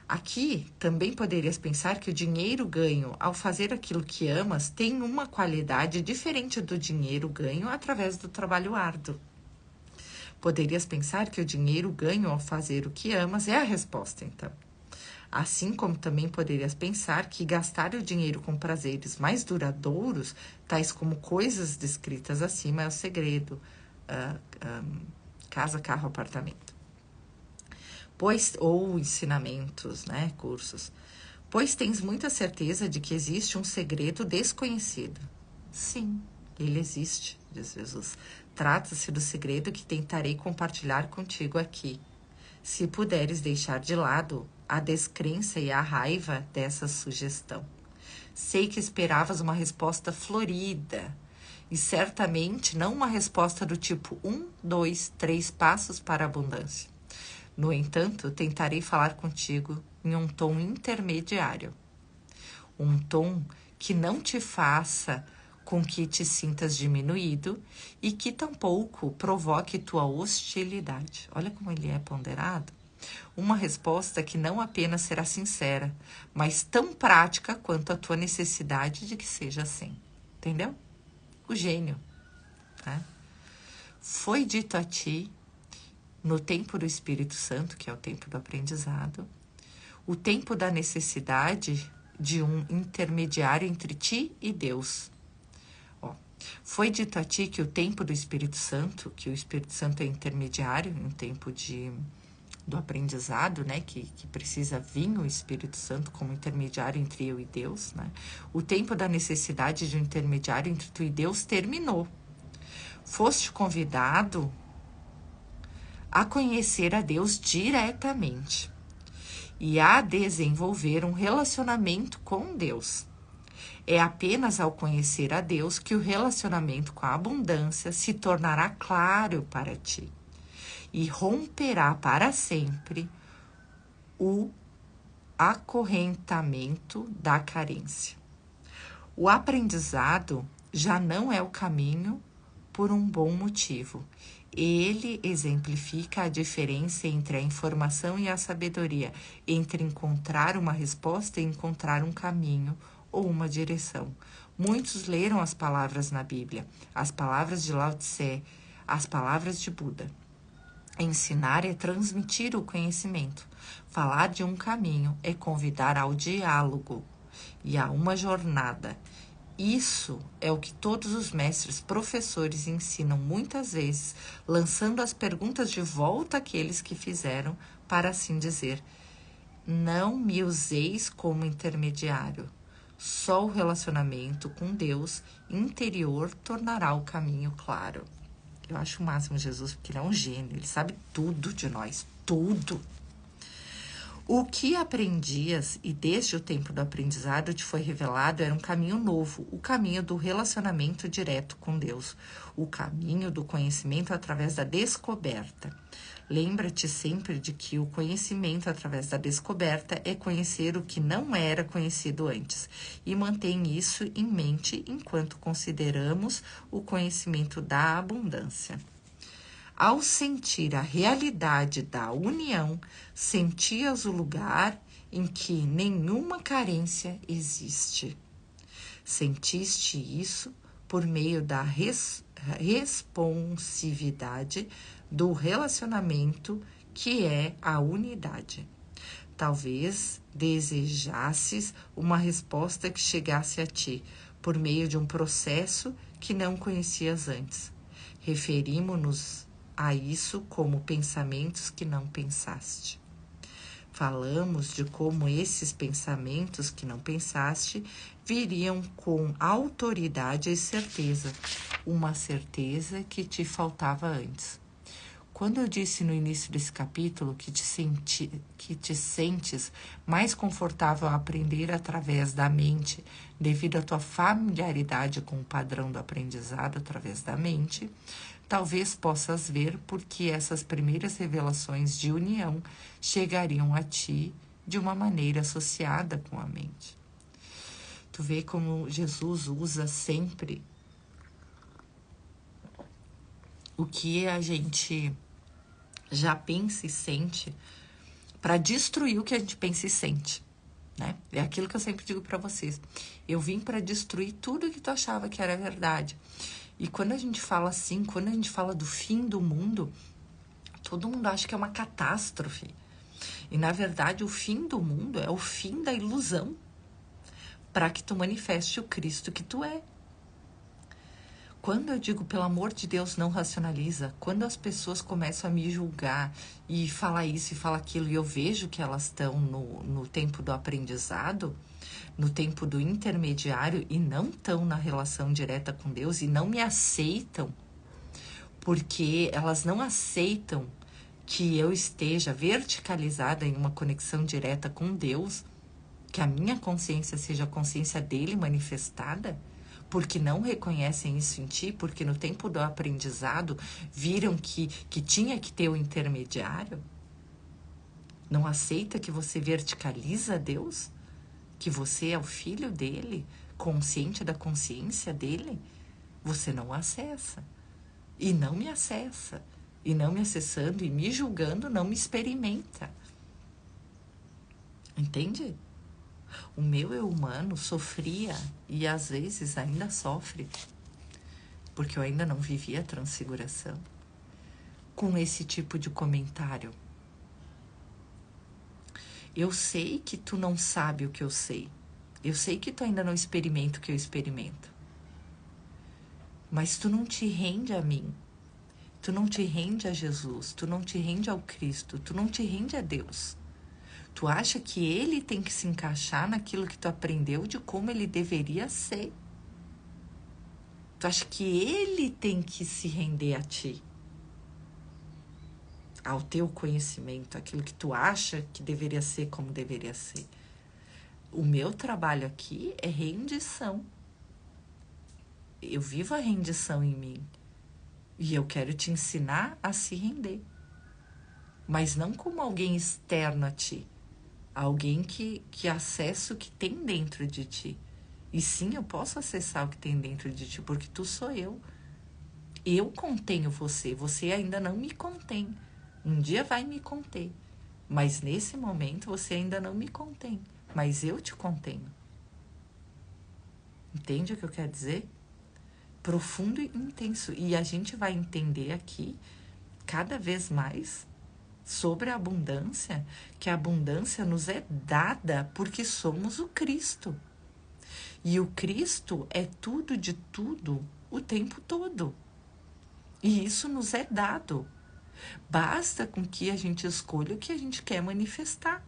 Aqui também poderias pensar que o dinheiro ganho ao fazer aquilo que amas tem uma qualidade diferente do dinheiro ganho através do trabalho árduo. Poderias pensar que o dinheiro ganho ao fazer o que amas é a resposta, então. Assim como também poderias pensar que gastar o dinheiro com prazeres mais duradouros, tais como coisas descritas acima, é o segredo. Casa, carro, apartamento. Ou ensinamentos, né? Cursos. Pois tens muita certeza de que existe um segredo desconhecido. Sim, ele existe, diz Jesus. Trata-se do segredo que tentarei compartilhar contigo aqui. Se puderes deixar de lado a descrença e a raiva dessa sugestão. Sei que esperavas uma resposta florida e certamente não uma resposta do tipo 1, 2, 3 passos para a abundância. No entanto, tentarei falar contigo em um tom intermediário. Um tom que não te faça com que te sintas diminuído e que tampouco provoque tua hostilidade. Olha como ele é ponderado. Uma resposta que não apenas será sincera, mas tão prática quanto a tua necessidade de que seja assim. Entendeu? O gênio. Né? Foi dito a ti, no tempo do Espírito Santo, que é o tempo do aprendizado, o tempo da necessidade de um intermediário entre ti e Deus. Foi dito a ti que o tempo do Espírito Santo, que o Espírito Santo é intermediário, um tempo do aprendizado, né, que precisa vir o Espírito Santo como intermediário entre eu e Deus, né? O tempo da necessidade de um intermediário entre tu e Deus terminou. Foste convidado a conhecer a Deus diretamente e a desenvolver um relacionamento com Deus. É apenas ao conhecer a Deus que o relacionamento com a abundância se tornará claro para ti e romperá para sempre o acorrentamento da carência. O aprendizado já não é o caminho por um bom motivo. Ele exemplifica a diferença entre a informação e a sabedoria, entre encontrar uma resposta e encontrar um caminho ou uma direção. Muitos leram as palavras na Bíblia, as palavras de Lao Tse, as palavras de Buda. Ensinar é transmitir o conhecimento. Falar de um caminho é convidar ao diálogo e a uma jornada. Isso é o que todos os mestres professores ensinam muitas vezes, lançando as perguntas de volta àqueles que fizeram, para assim dizer: não me useis como intermediário. Só o relacionamento com Deus interior tornará o caminho claro. Eu acho o máximo Jesus, porque ele é um gênio, ele sabe tudo de nós, tudo. O que aprendias e desde o tempo do aprendizado te foi revelado era um caminho novo, o caminho do relacionamento direto com Deus, o caminho do conhecimento através da descoberta. Lembra-te sempre de que o conhecimento através da descoberta é conhecer o que não era conhecido antes, e mantém isso em mente enquanto consideramos o conhecimento da abundância. Ao sentir a realidade da união, sentias o lugar em que nenhuma carência existe. Sentiste isso por meio da responsividade do relacionamento, que é a unidade. Talvez desejasses uma resposta que chegasse a ti por meio de um processo que não conhecias antes. Referimos-nos a isso como pensamentos que não pensaste. Falamos de como esses pensamentos que não pensaste viriam com autoridade e certeza, uma certeza que te faltava antes. Quando eu disse no início desse capítulo que te sentes mais confortável a aprender através da mente, devido à tua familiaridade com o padrão do aprendizado através da mente, talvez possas ver porque essas primeiras revelações de união chegariam a ti de uma maneira associada com a mente. Tu vê como Jesus usa sempre o que a gente já pensa e sente para destruir o que a gente pensa e sente, né? É aquilo que eu sempre digo para vocês. Eu vim para destruir tudo que tu achava que era verdade. E quando a gente fala assim, quando a gente fala do fim do mundo, todo mundo acha que é uma catástrofe. E na verdade, o fim do mundo é o fim da ilusão para que tu manifeste o Cristo que tu é. Quando eu digo, pelo amor de Deus, não racionaliza, quando as pessoas começam a me julgar e falar isso e falar aquilo, e eu vejo que elas estão no tempo do aprendizado, no tempo do intermediário, e não estão na relação direta com Deus, e não me aceitam, porque elas não aceitam que eu esteja verticalizada em uma conexão direta com Deus, que a minha consciência seja a consciência dele manifestada, porque não reconhecem isso em ti, porque no tempo do aprendizado viram que tinha que ter o intermediário, não aceita que você verticaliza Deus, que você é o filho dele, consciente da consciência dele, você não acessa, e não me acessa, e não me acessando e me julgando, não me experimenta. Entende? O meu eu humano sofria e às vezes ainda sofre, porque eu ainda não vivi a transfiguração, com esse tipo de comentário. Eu sei que tu não sabe o que eu sei. Eu sei que tu ainda não experimenta o que eu experimento. Mas tu não te rende a mim. Tu não te rende a Jesus. Tu não te rende ao Cristo. Tu não te rende a Deus. Tu acha que ele tem que se encaixar naquilo que tu aprendeu de como ele deveria ser. Tu acha que ele tem que se render a ti, ao teu conhecimento, aquilo que tu acha que deveria ser como deveria ser. O meu trabalho aqui é rendição. Eu vivo a rendição em mim. E eu quero te ensinar a se render. Mas não como alguém externo a ti. Alguém que acessa o que tem dentro de ti. E sim, eu posso acessar o que tem dentro de ti, porque tu sou eu. Eu contenho você, você ainda não me contém. Um dia vai me conter. Mas nesse momento você ainda não me contém. Mas eu te contenho. Entende o que eu quero dizer? Profundo e intenso. E a gente vai entender aqui, cada vez mais, sobre a abundância, que a abundância nos é dada porque somos o Cristo. E o Cristo é tudo de tudo o tempo todo. E isso nos é dado. Basta com que a gente escolha o que a gente quer manifestar.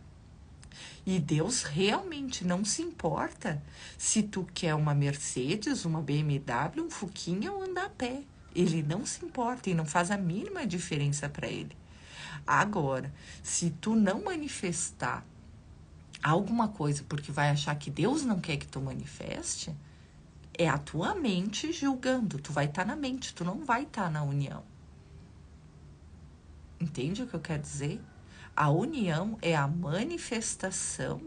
E Deus realmente não se importa se tu quer uma Mercedes, uma BMW, um Fusquinha ou andar a pé. Ele não se importa e não faz a mínima diferença para ele. Agora, se tu não manifestar alguma coisa porque vai achar que Deus não quer que tu manifeste, é a tua mente julgando. Tu vai estar na mente, tu não vai estar na união. Entende o que eu quero dizer? A união é a manifestação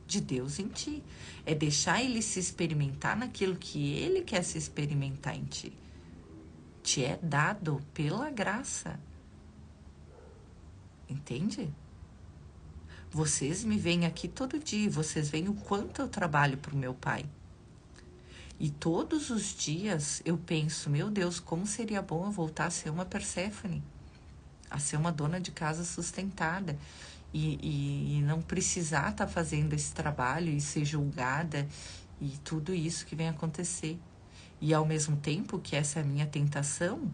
de Deus em ti. É deixar ele se experimentar naquilo que ele quer se experimentar em ti. Te é dado pela graça. Entende? Vocês me veem aqui todo dia, vocês veem o quanto eu trabalho para o meu pai. E todos os dias eu penso, meu Deus, como seria bom eu voltar a ser uma Perséfone, a ser uma dona de casa sustentada e não precisar estar fazendo esse trabalho e ser julgada e tudo isso que vem acontecer. E ao mesmo tempo que essa é a minha tentação,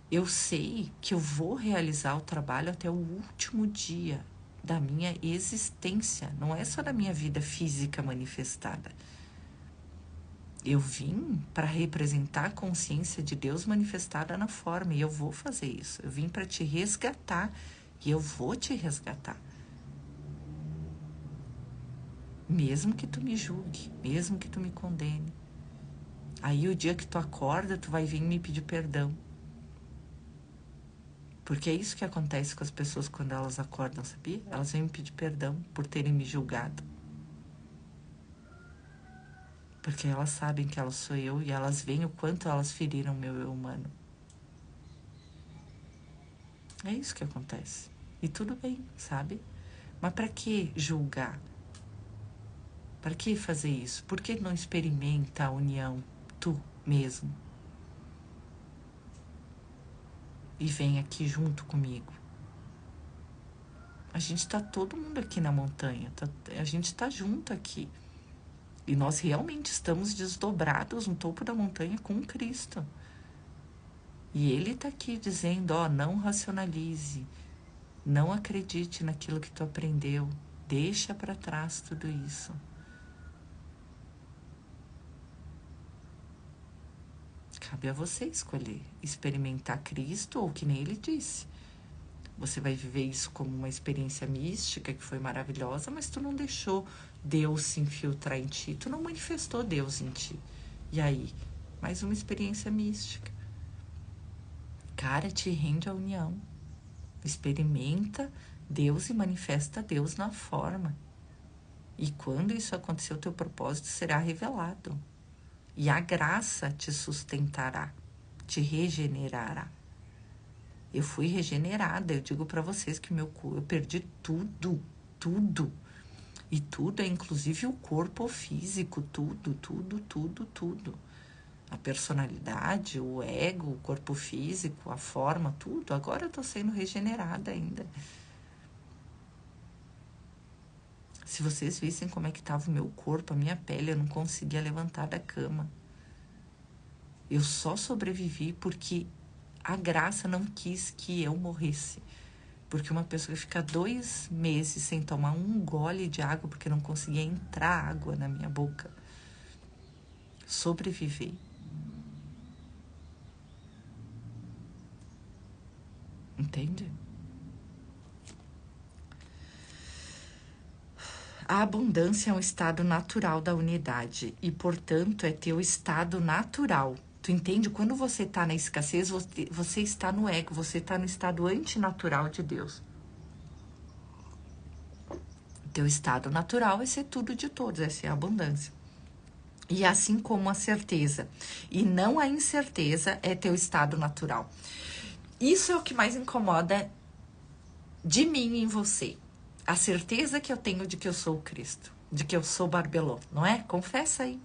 eu sei que eu vou realizar o trabalho até o último dia da minha existência, não é só da minha vida física manifestada. Eu vim para representar a consciência de Deus manifestada na forma, e eu vou fazer isso. Eu vim para te resgatar, e eu vou te resgatar. Mesmo que tu me julgue, mesmo que tu me condene. Aí o dia que tu acorda, tu vai vir me pedir perdão. Porque é isso que acontece com as pessoas quando elas acordam, sabia? Elas vêm me pedir perdão por terem me julgado. Porque elas sabem que elas sou eu e elas veem o quanto elas feriram meu eu humano. É isso que acontece. E tudo bem, sabe? Mas para que julgar? Para que fazer isso? Por que não experimenta a união tu mesmo? E vem aqui junto comigo. A gente tá todo mundo aqui na montanha. A gente tá junto aqui. E nós realmente estamos desdobrados no topo da montanha com Cristo. E Ele tá aqui dizendo, ó, não racionalize. Não acredite naquilo que tu aprendeu. Deixa para trás tudo isso. Cabe a você escolher experimentar Cristo ou que nem ele disse. Você vai viver isso como uma experiência mística que foi maravilhosa, mas tu não deixou Deus se infiltrar em ti, tu não manifestou Deus em ti. E aí, mais uma experiência mística. Cara, te rende à união. Experimenta Deus e manifesta Deus na forma. E quando isso acontecer, o teu propósito será revelado. E a graça te sustentará, te regenerará. Eu fui regenerada, eu digo para vocês que eu perdi tudo, tudo. E tudo é inclusive o corpo físico, tudo, tudo, tudo, tudo. A personalidade, o ego, o corpo físico, a forma, tudo. Agora eu tô sendo regenerada ainda. Se vocês vissem como é que estava o meu corpo, a minha pele, eu não conseguia levantar da cama. Eu só sobrevivi porque a graça não quis que eu morresse. Porque uma pessoa que fica 2 meses sem tomar um gole de água porque não conseguia entrar água na minha boca. Sobreviver. Entende? A abundância é um estado natural da unidade e, portanto, é teu estado natural. Tu entende? Quando você está na escassez, você está no ego, você está no estado antinatural de Deus. Teu estado natural é ser tudo de todos, é ser a abundância. E assim como a certeza e não a incerteza é teu estado natural. Isso é o que mais incomoda de mim em você. A certeza que eu tenho de que eu sou o Cristo, de que eu sou Barbelô, não é? Confessa aí.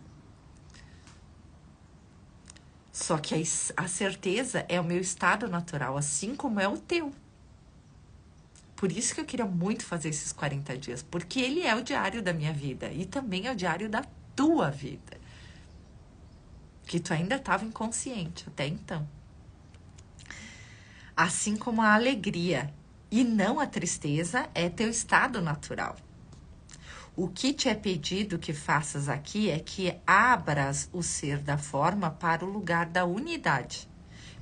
Só que a certeza é o meu estado natural, assim como é o teu. Por isso que eu queria muito fazer esses 40 dias, porque ele é o diário da minha vida e também é o diário da tua vida. Que tu ainda estava inconsciente até então. Assim como a alegria e não a tristeza é teu estado natural. O que te é pedido que faças aqui é que abras o ser da forma para o lugar da unidade,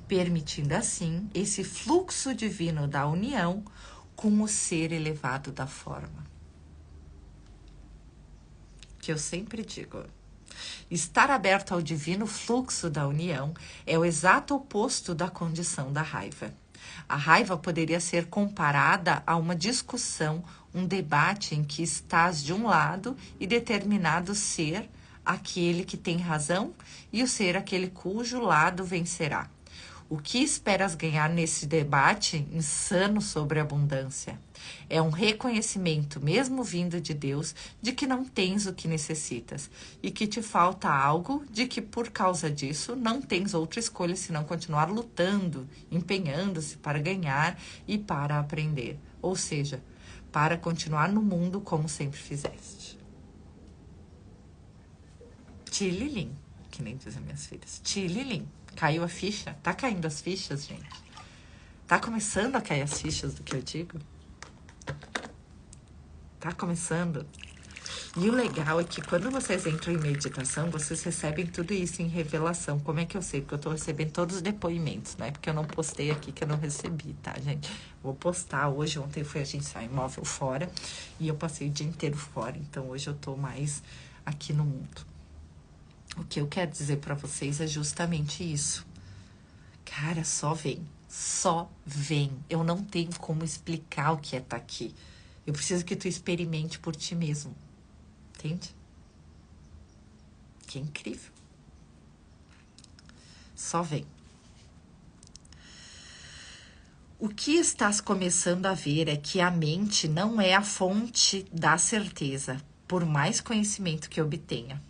permitindo assim esse fluxo divino da união com o ser elevado da forma. Que eu sempre digo, estar aberto ao divino fluxo da união é o exato oposto da condição da raiva. A raiva poderia ser comparada a uma discussão, um debate em que estás de um lado e determinado ser aquele que tem razão e o ser aquele cujo lado vencerá. O que esperas ganhar nesse debate insano sobre abundância? É um reconhecimento, mesmo vindo de Deus, de que não tens o que necessitas e que te falta algo, de que por causa disso não tens outra escolha senão continuar lutando, empenhando-se para ganhar e para aprender. Ou seja, para continuar no mundo como sempre fizeste. Tililim, que nem dizem minhas filhas. Tililim. Caiu a ficha? Tá caindo as fichas, gente? Tá começando a cair as fichas do que eu digo? Tá começando? E o legal é que quando vocês entram em meditação, vocês recebem tudo isso em revelação. Como é que eu sei? Porque eu tô recebendo todos os depoimentos, não é porque eu não postei aqui que eu não recebi, tá, gente? Vou postar hoje. Ontem foi agenciar imóvel fora e eu passei o dia inteiro fora. Então hoje eu tô mais aqui no mundo. O que eu quero dizer pra vocês é justamente isso. Cara, só vem. Só vem. Eu não tenho como explicar o que é estar aqui. Eu preciso que tu experimente por ti mesmo. Entende? Que é incrível. Só vem. O que estás começando a ver é que a mente não é a fonte da certeza, por mais conhecimento que obtenha.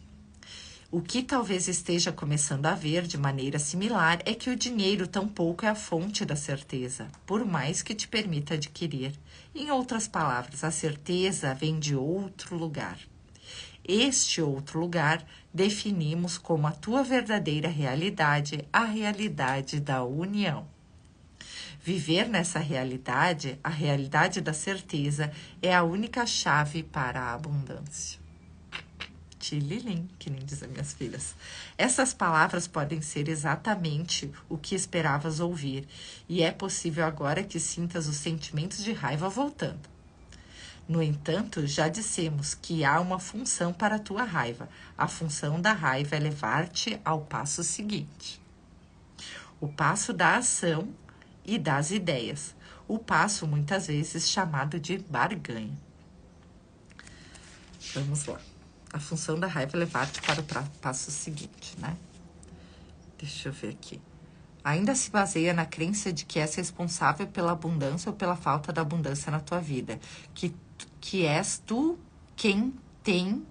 O que talvez esteja começando a ver de maneira similar é que o dinheiro tampouco é a fonte da certeza, por mais que te permita adquirir. Em outras palavras, a certeza vem de outro lugar. Este outro lugar definimos como a tua verdadeira realidade, a realidade da união. Viver nessa realidade, a realidade da certeza, é a única chave para a abundância. Tililim, que nem dizem minhas filhas. Essas palavras podem ser exatamente o que esperavas ouvir, e é possível agora que sintas os sentimentos de raiva voltando. No entanto, já dissemos que há uma função para a tua raiva. A função da raiva é levar-te ao passo seguinte. O passo da ação e das ideias. O passo, muitas vezes, chamado de barganha. Vamos lá. A função da raiva é levar-te para o passo seguinte, né? Deixa eu ver aqui. Ainda se baseia na crença de que és responsável pela abundância ou pela falta da abundância na tua vida. Que és tu quem tem...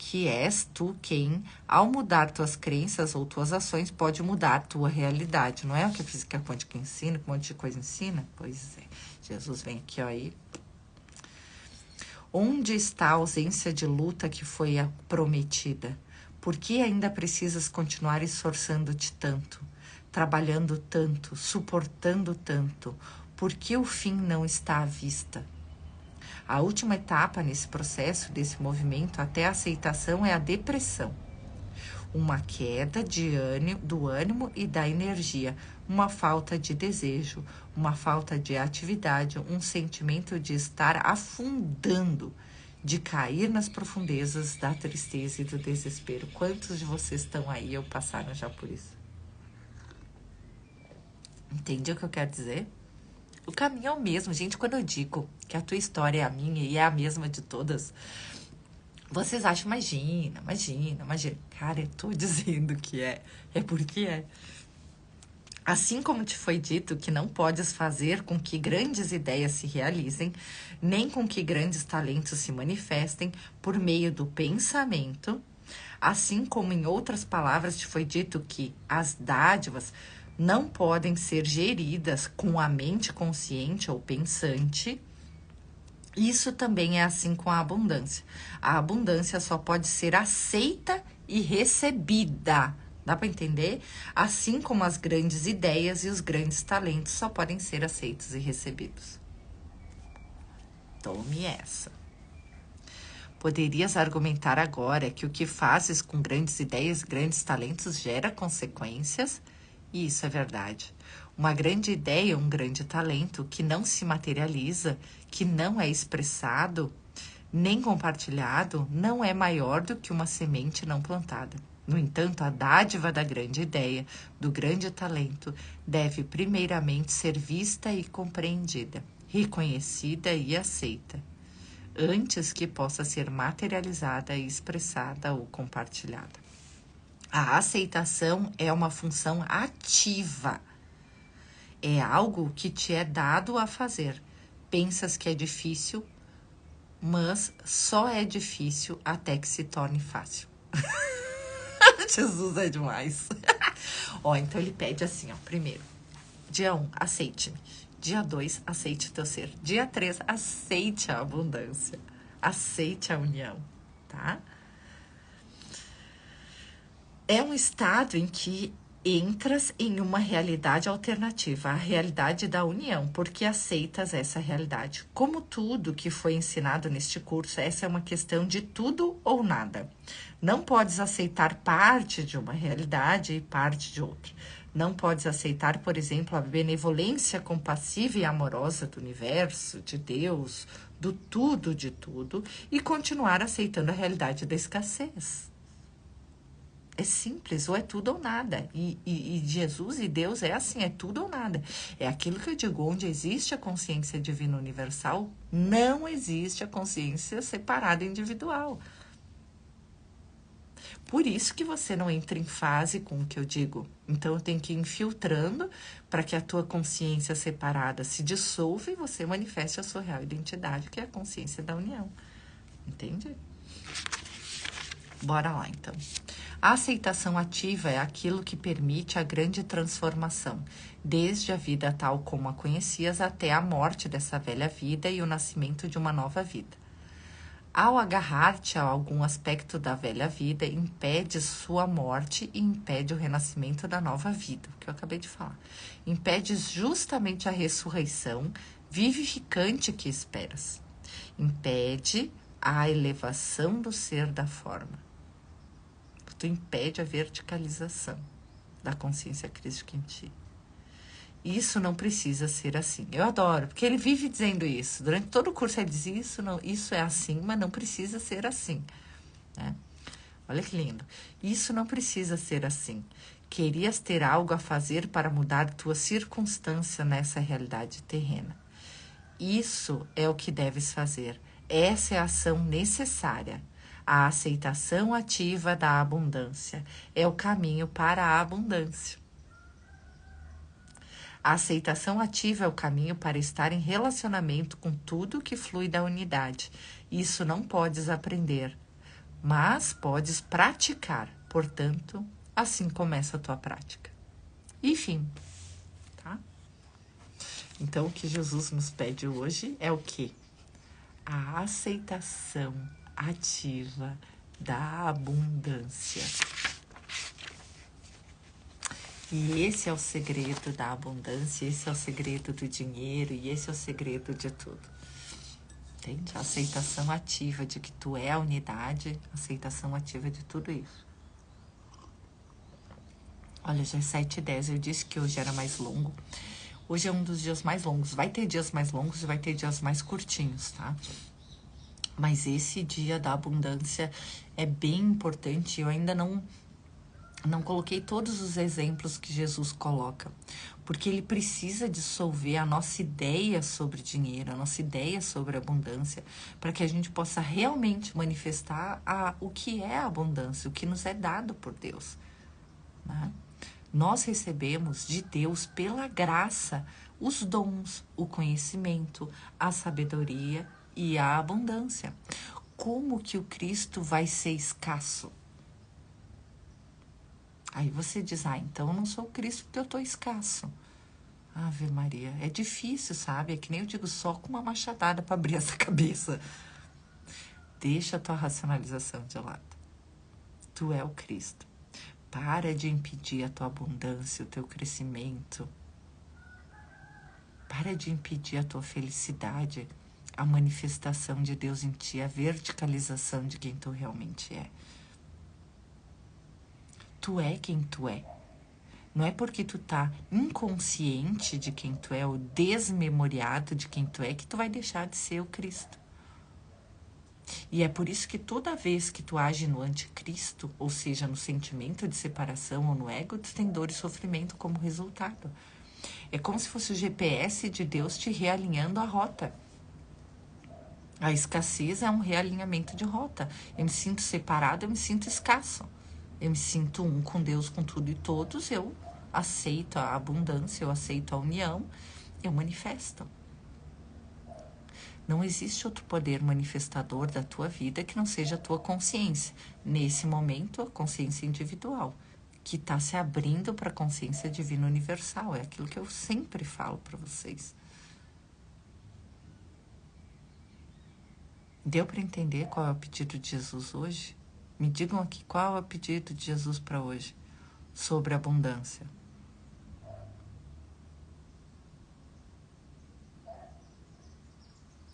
Que és tu quem, ao mudar tuas crenças ou tuas ações, pode mudar tua realidade. Não é o que a física quântica ensina, que um monte de coisa ensina? Pois é. Jesus vem aqui, ó, aí. Onde está a ausência de luta que foi a prometida? Por que ainda precisas continuar esforçando-te tanto, trabalhando tanto, suportando tanto? Por que o fim não está à vista? A última etapa nesse processo, desse movimento até a aceitação, é a depressão. Uma queda do ânimo e da energia, uma falta de desejo, uma falta de atividade, um sentimento de estar afundando, de cair nas profundezas da tristeza e do desespero. Quantos de vocês estão aí ou passaram já por isso? Entende o que eu quero dizer? O caminho é o mesmo, gente. Quando eu digo que a tua história é a minha e é a mesma de todas, vocês acham, imagina. Cara, eu tô dizendo que é porque é. Assim como te foi dito que não podes fazer com que grandes ideias se realizem, nem com que grandes talentos se manifestem por meio do pensamento, assim como em outras palavras te foi dito que as dádivas não podem ser geridas com a mente consciente ou pensante. Isso também é assim com a abundância. A abundância só pode ser aceita e recebida. Dá para entender? Assim como as grandes ideias e os grandes talentos só podem ser aceitos e recebidos. Tome essa. Poderias argumentar agora que o que fazes com grandes ideias, grandes talentos gera consequências? E isso é verdade. Uma grande ideia, um grande talento que não se materializa, que não é expressado, nem compartilhado, não é maior do que uma semente não plantada. No entanto, a dádiva da grande ideia, do grande talento, deve primeiramente ser vista e compreendida, reconhecida e aceita, antes que possa ser materializada, expressada ou compartilhada. A aceitação é uma função ativa. É algo que te é dado a fazer. Pensas que é difícil, mas só é difícil até que se torne fácil. Jesus é demais. Ó, então ele pede assim, ó. Primeiro, dia 1, aceite-me. Dia 2, aceite o teu ser. Dia 3, aceite a abundância. Aceite a união, tá? É um estado em que entras em uma realidade alternativa, a realidade da união, porque aceitas essa realidade. Como tudo que foi ensinado neste curso, essa é uma questão de tudo ou nada. Não podes aceitar parte de uma realidade e parte de outra. Não podes aceitar, por exemplo, a benevolência compassiva e amorosa do universo, de Deus, do tudo de tudo, e continuar aceitando a realidade da escassez. É simples, ou é tudo ou nada. E Jesus e Deus é assim, é tudo ou nada. É aquilo que eu digo, onde existe a consciência divina universal, não existe a consciência separada individual. Por isso que você não entra em fase com o que eu digo. Então, eu tenho que ir infiltrando para que a tua consciência separada se dissolva e você manifeste a sua real identidade, que é a consciência da união. Entende? Bora lá, então. A aceitação ativa é aquilo que permite a grande transformação, desde a vida tal como a conhecias até a morte dessa velha vida e o nascimento de uma nova vida. Ao agarrar-te a algum aspecto da velha vida, impede sua morte e impede o renascimento da nova vida, o que eu acabei de falar. Impedes justamente a ressurreição vivificante que esperas. Impede a elevação do ser da forma. Tu impede a verticalização da consciência crística em ti. Isso não precisa ser assim. Eu adoro, porque ele vive dizendo isso. Durante todo o curso ele diz isso, não, isso é assim, mas não precisa ser assim. Né? Olha que lindo. Isso não precisa ser assim. Querias ter algo a fazer para mudar tua circunstância nessa realidade terrena. Isso é o que deves fazer. Essa é a ação necessária. A aceitação ativa da abundância é o caminho para a abundância. A aceitação ativa é o caminho para estar em relacionamento com tudo que flui da unidade. Isso não podes aprender, mas podes praticar. Portanto, assim começa a tua prática. Enfim, tá? Então, o que Jesus nos pede hoje é o quê? A aceitação ativa da abundância. E esse é o segredo da abundância, esse é o segredo do dinheiro e esse é o segredo de tudo. Entende? A aceitação ativa de que tu é a unidade, aceitação ativa de tudo isso. Olha, já é 7h10, eu disse que hoje era mais longo. Hoje é um dos dias mais longos. Vai ter dias mais longos e vai ter dias mais curtinhos, tá? Mas esse dia da abundância é bem importante. Eu ainda não coloquei todos os exemplos que Jesus coloca, porque ele precisa dissolver a nossa ideia sobre dinheiro, a nossa ideia sobre abundância, para que a gente possa realmente manifestar o que é a abundância, o que nos é dado por Deus. Né? Nós recebemos de Deus, pela graça, os dons, o conhecimento, a sabedoria e a abundância. Como que o Cristo vai ser escasso? Aí você diz, então eu não sou Cristo porque eu estou escasso. Ave Maria, é difícil, sabe? É que nem eu digo, só com uma machadada para abrir essa cabeça. Deixa a tua racionalização de lado. Tu é o Cristo. Para de impedir a tua abundância, o teu crescimento. Para de impedir a tua felicidade, a manifestação de Deus em ti, a verticalização de quem tu realmente é. Tu é quem tu é. Não é porque tu tá inconsciente de quem tu é ou desmemoriado de quem tu é que tu vai deixar de ser o Cristo. E é por isso que toda vez que tu age no anticristo, ou seja, no sentimento de separação ou no ego, tu tem dor e sofrimento como resultado. É como se fosse o GPS de Deus te realinhando a rota. A escassez é um realinhamento de rota. Eu me sinto separado, eu me sinto escasso. Eu me sinto um com Deus, com tudo e todos, eu aceito a abundância, eu aceito a união, eu manifesto. Não existe outro poder manifestador da tua vida que não seja a tua consciência. Nesse momento, a consciência individual, que está se abrindo para a consciência divina universal. É aquilo que eu sempre falo para vocês. Deu para entender qual é o pedido de Jesus hoje? Me digam aqui qual é o pedido de Jesus para hoje sobre abundância.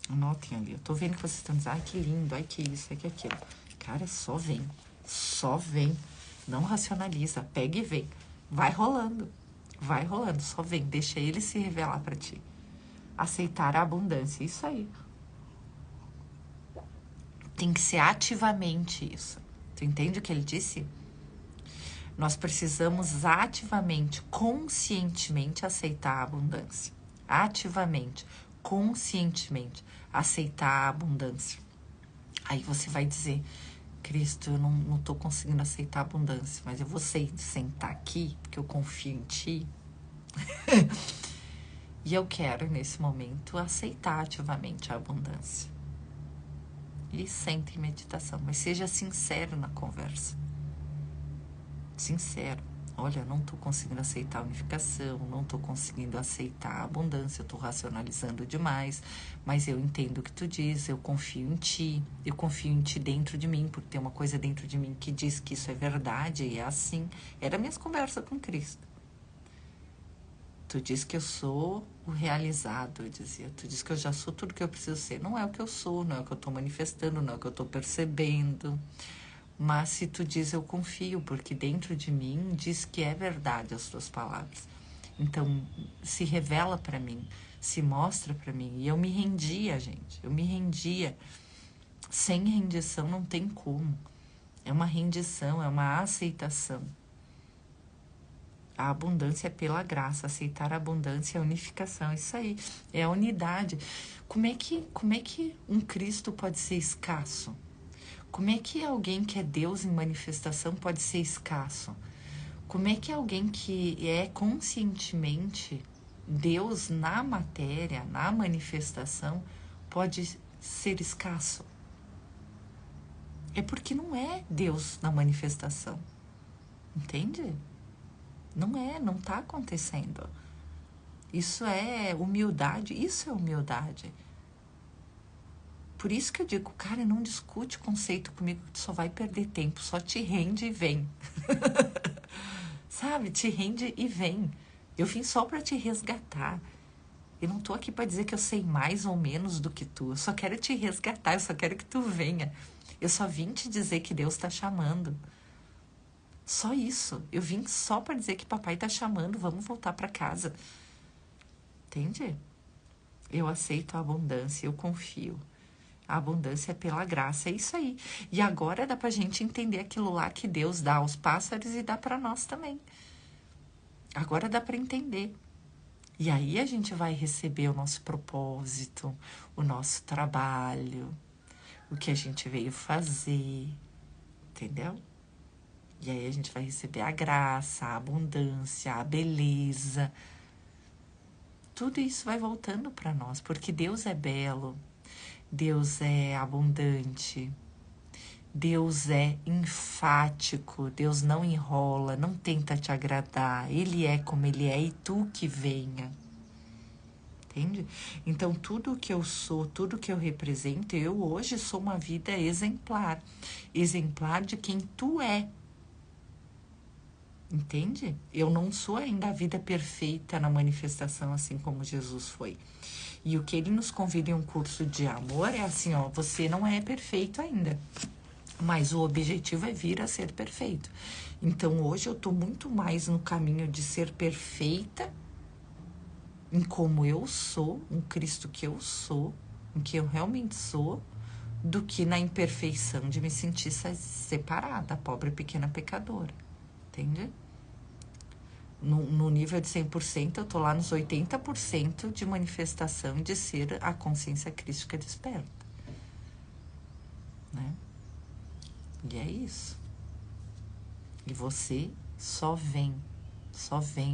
Anotem ali. Eu tô vendo que vocês estão dizendo, ai que lindo, ai que isso, ai que aquilo. Cara, só vem. Só vem. Não racionaliza. Pega e vem. Vai rolando. Vai rolando. Só vem. Deixa ele se revelar para ti. Aceitar a abundância. Isso aí. Tem que ser ativamente isso. Tu entende o que ele disse? Nós precisamos ativamente, conscientemente aceitar a abundância. Ativamente, conscientemente aceitar a abundância. Aí você vai dizer, Cristo, eu não tô conseguindo aceitar a abundância, mas eu vou sentar aqui, porque eu confio em Ti. E eu quero, nesse momento, aceitar ativamente a abundância. E sente em meditação, mas seja sincero na conversa. Sincero. Olha, não estou conseguindo aceitar a unificação, não estou conseguindo aceitar a abundância, eu estou racionalizando demais, mas eu entendo o que tu diz, eu confio em ti dentro de mim, porque tem uma coisa dentro de mim que diz que isso é verdade e é assim. Era a minha conversa com Cristo. Tu diz que eu sou o realizado, eu dizia. Tu diz que eu já sou tudo que eu preciso ser. Não é o que eu sou, não é o que eu estou manifestando, não é o que eu estou percebendo. Mas se tu diz, eu confio, porque dentro de mim diz que é verdade as tuas palavras. Então, se revela para mim, se mostra para mim. E eu me rendia, gente. Eu me rendia. Sem rendição não tem como. É uma rendição, é uma aceitação. A abundância é pela graça. Aceitar a abundância é a unificação. Isso aí. É a unidade. Como é que um Cristo pode ser escasso? Como é que alguém que é Deus em manifestação pode ser escasso? Como é que alguém que é conscientemente Deus na matéria, na manifestação, pode ser escasso? É porque não é Deus na manifestação. Entende? Não está acontecendo. Isso é humildade, isso é humildade. Por isso que eu digo, cara, não discute conceito comigo, que tu só vai perder tempo, só te rende e vem. Sabe? Te rende e vem. Eu vim só para te resgatar. Eu não tô aqui para dizer que eu sei mais ou menos do que tu. Eu só quero te resgatar, eu só quero que tu venha. Eu só vim te dizer que Deus tá chamando. Só isso. Eu vim só para dizer que papai tá chamando, vamos voltar para casa. Entende? Eu aceito a abundância, eu confio. A abundância é pela graça, é isso aí. E agora dá pra gente entender aquilo lá que Deus dá aos pássaros e dá para nós também. Agora dá para entender. E aí a gente vai receber o nosso propósito, o nosso trabalho, o que a gente veio fazer, entendeu? E aí a gente vai receber a graça, a abundância, a beleza. Tudo isso vai voltando para nós, porque Deus é belo. Deus é abundante, Deus é enfático, Deus não enrola, não tenta te agradar, Ele é como Ele é e tu que venha, entende? Então tudo que eu sou, tudo que eu represento, eu hoje sou uma vida exemplar, exemplar de quem tu é, entende? Eu não sou ainda a vida perfeita na manifestação assim como Jesus foi. E o que ele nos convida em um curso de amor é assim, ó, você não é perfeito ainda, mas o objetivo é vir a ser perfeito. Então hoje eu tô muito mais no caminho de ser perfeita em como eu sou, um Cristo que eu sou, em que eu realmente sou, do que na imperfeição de me sentir separada, pobre pequena pecadora, entende? No nível de 100%, eu tô lá nos 80% de manifestação de ser a consciência crística desperta, né? E é isso. E você só vem,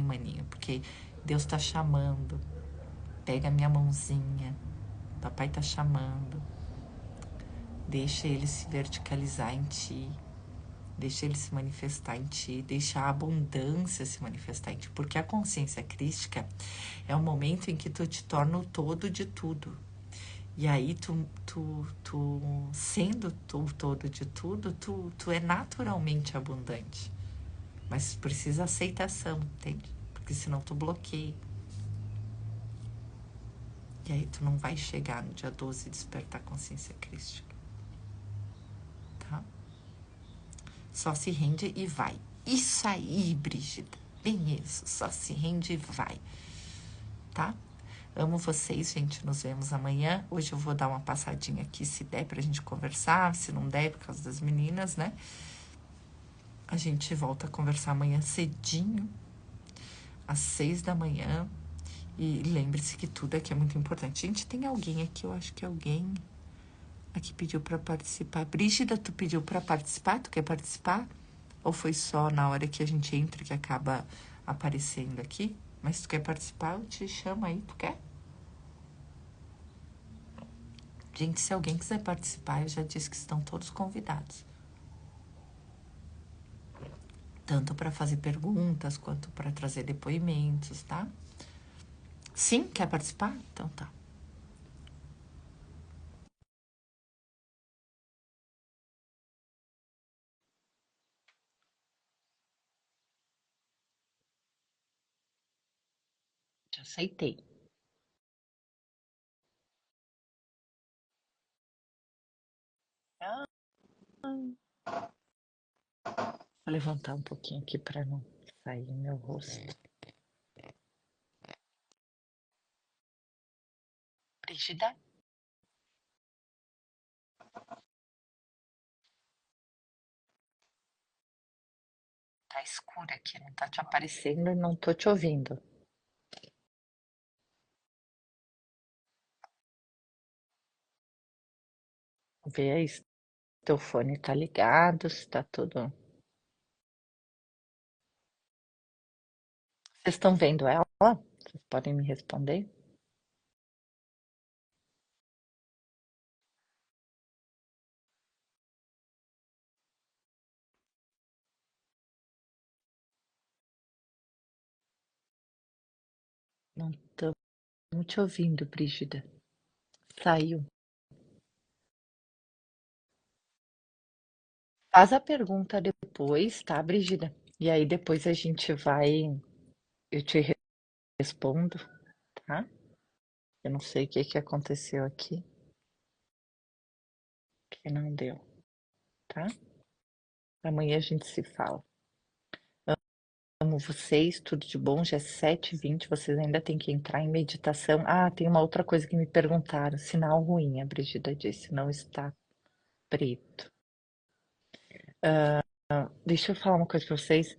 maninho, porque Deus tá chamando. Pega a minha mãozinha, papai tá chamando. Deixa ele se verticalizar em ti. Deixa ele se manifestar em ti, deixa a abundância se manifestar em ti. Porque a consciência crística é o momento em que tu te torna o todo de tudo. E aí, tu sendo o todo de tudo, tu é naturalmente abundante. Mas precisa aceitação, entende? Porque senão tu bloqueia. E aí tu não vai chegar no dia 12 e despertar a consciência crística. Tá? Só se rende e vai. Isso aí, Brígida. Bem isso. Só se rende e vai. Tá? Amo vocês, gente. Nos vemos amanhã. Hoje eu vou dar uma passadinha aqui, se der pra gente conversar. Se não der, por causa das meninas, né? A gente volta a conversar amanhã cedinho, às 6 da manhã. E lembre-se que tudo aqui é muito importante. Gente, tem alguém aqui, eu acho que alguém... Aqui pediu para participar. Brígida, tu pediu para participar? Tu quer participar? Ou foi só na hora que a gente entra que acaba aparecendo aqui? Mas se tu quer participar, eu te chamo aí, tu quer? Gente, se alguém quiser participar, eu já disse que estão todos convidados. Tanto para fazer perguntas quanto para trazer depoimentos, tá? Sim, quer participar? Então tá. Já aceitei. Vou levantar um pouquinho aqui para não sair meu rosto. Brígida? Tá escuro aqui, não tá te aparecendo e não tô te ouvindo. Vê aí se teu fone tá ligado, se tá tudo. Vocês estão vendo ela? Vocês podem me responder? Não estamos te ouvindo, Brígida. Saiu. Faz a pergunta depois, tá, Brígida? E aí depois a gente vai, eu te respondo, tá? Eu não sei o que que aconteceu aqui, que não deu, tá? Amanhã a gente se fala. Amo vocês, tudo de bom. Já é 7h20, vocês ainda têm que entrar em meditação. Ah, tem uma outra coisa que me perguntaram. Sinal ruim, a Brigida disse, não está preto. Deixa eu falar uma coisa para vocês.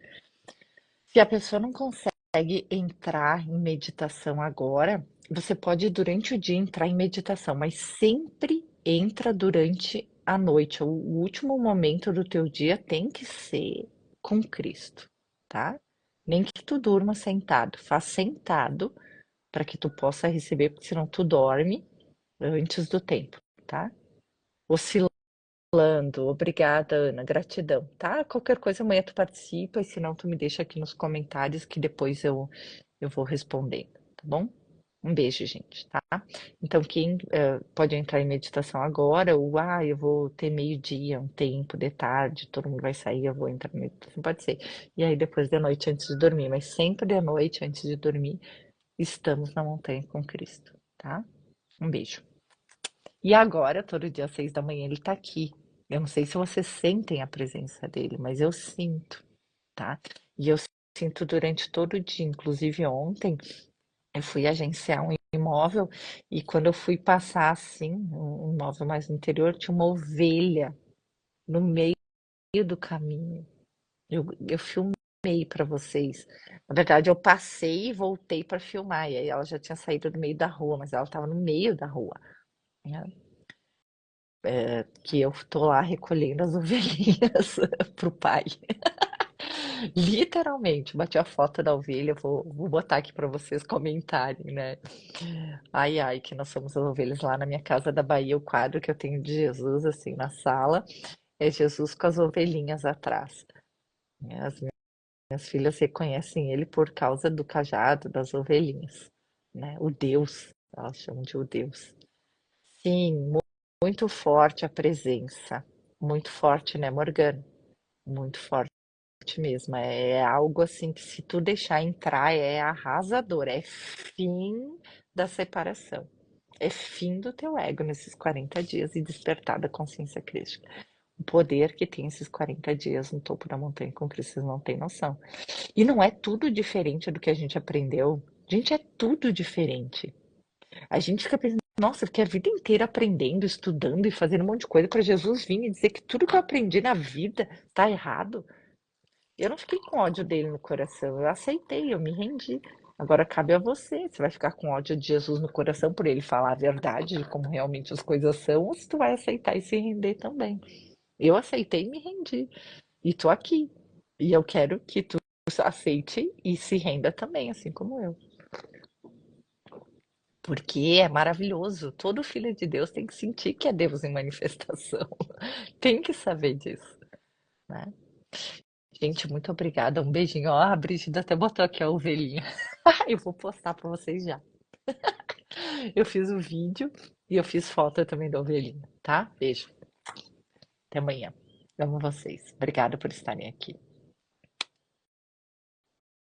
Se a pessoa não consegue entrar em meditação agora, você pode durante o dia entrar em meditação, mas sempre entra durante a noite. O último momento do teu dia tem que ser com Cristo, tá? Nem que tu durma sentado, faz sentado para que tu possa receber, porque senão tu dorme antes do tempo, tá? Oscilando. Obrigada, Ana. Gratidão, tá? Qualquer coisa amanhã tu participa e se não tu me deixa aqui nos comentários que depois eu vou respondendo, tá bom? Um beijo, gente, tá? Então, quem pode entrar em meditação agora, ou eu vou ter meio-dia, um tempo de tarde, todo mundo vai sair, eu vou entrar em meditação, pode ser. E aí depois de noite antes de dormir, mas sempre de noite antes de dormir, estamos na montanha com Cristo, tá? Um beijo. E agora, todo dia às 6 da manhã, ele tá aqui. Eu não sei se vocês sentem a presença dele, mas eu sinto, tá? E eu sinto durante todo o dia. Inclusive ontem, eu fui agenciar um imóvel e quando eu fui passar assim, um imóvel mais no interior, tinha uma ovelha no meio do caminho. Eu filmei para vocês. Na verdade, eu passei e voltei para filmar. E aí ela já tinha saído do meio da rua, mas ela estava no meio da rua, né? Que eu tô lá recolhendo as ovelhinhas pro pai. Literalmente, bati a foto da ovelha, vou botar aqui para vocês comentarem, né? Ai, ai, que nós somos as ovelhas lá na minha casa da Bahia, o quadro que eu tenho de Jesus, assim, na sala, é Jesus com as ovelhinhas atrás. As minhas filhas reconhecem ele por causa do cajado das ovelhinhas, né? O Deus, elas chamam de o Deus. Sim, muito forte a presença. Muito forte, né, Morgana? Muito forte mesmo. É algo assim que se tu deixar entrar é arrasador. É fim da separação. É fim do teu ego nesses 40 dias e despertar da consciência crística. O poder que tem esses 40 dias no topo da montanha com Cristo, vocês não têm noção. E não é tudo diferente do que a gente aprendeu. Gente, é tudo diferente. A gente fica pensando, nossa, eu fiquei a vida inteira aprendendo, estudando e fazendo um monte de coisa para Jesus vir e dizer que tudo que eu aprendi na vida está errado. Eu não fiquei com ódio dele no coração, eu aceitei, eu me rendi. Agora cabe a você. Você vai ficar com ódio de Jesus no coração por ele falar a verdade de como realmente as coisas são, ou se tu vai aceitar e se render também. Eu aceitei e me rendi. E tô aqui. E eu quero que tu aceite e se renda também, assim como eu. Porque é maravilhoso. Todo filho de Deus tem que sentir que é Deus em manifestação. Tem que saber disso, né? Gente, muito obrigada. Um beijinho. Ó, a Brigida até botou aqui a ovelhinha. Eu vou postar para vocês já. Eu fiz o vídeo e eu fiz foto também da ovelhinha, tá? Beijo. Até amanhã. Amo vocês. Obrigada por estarem aqui.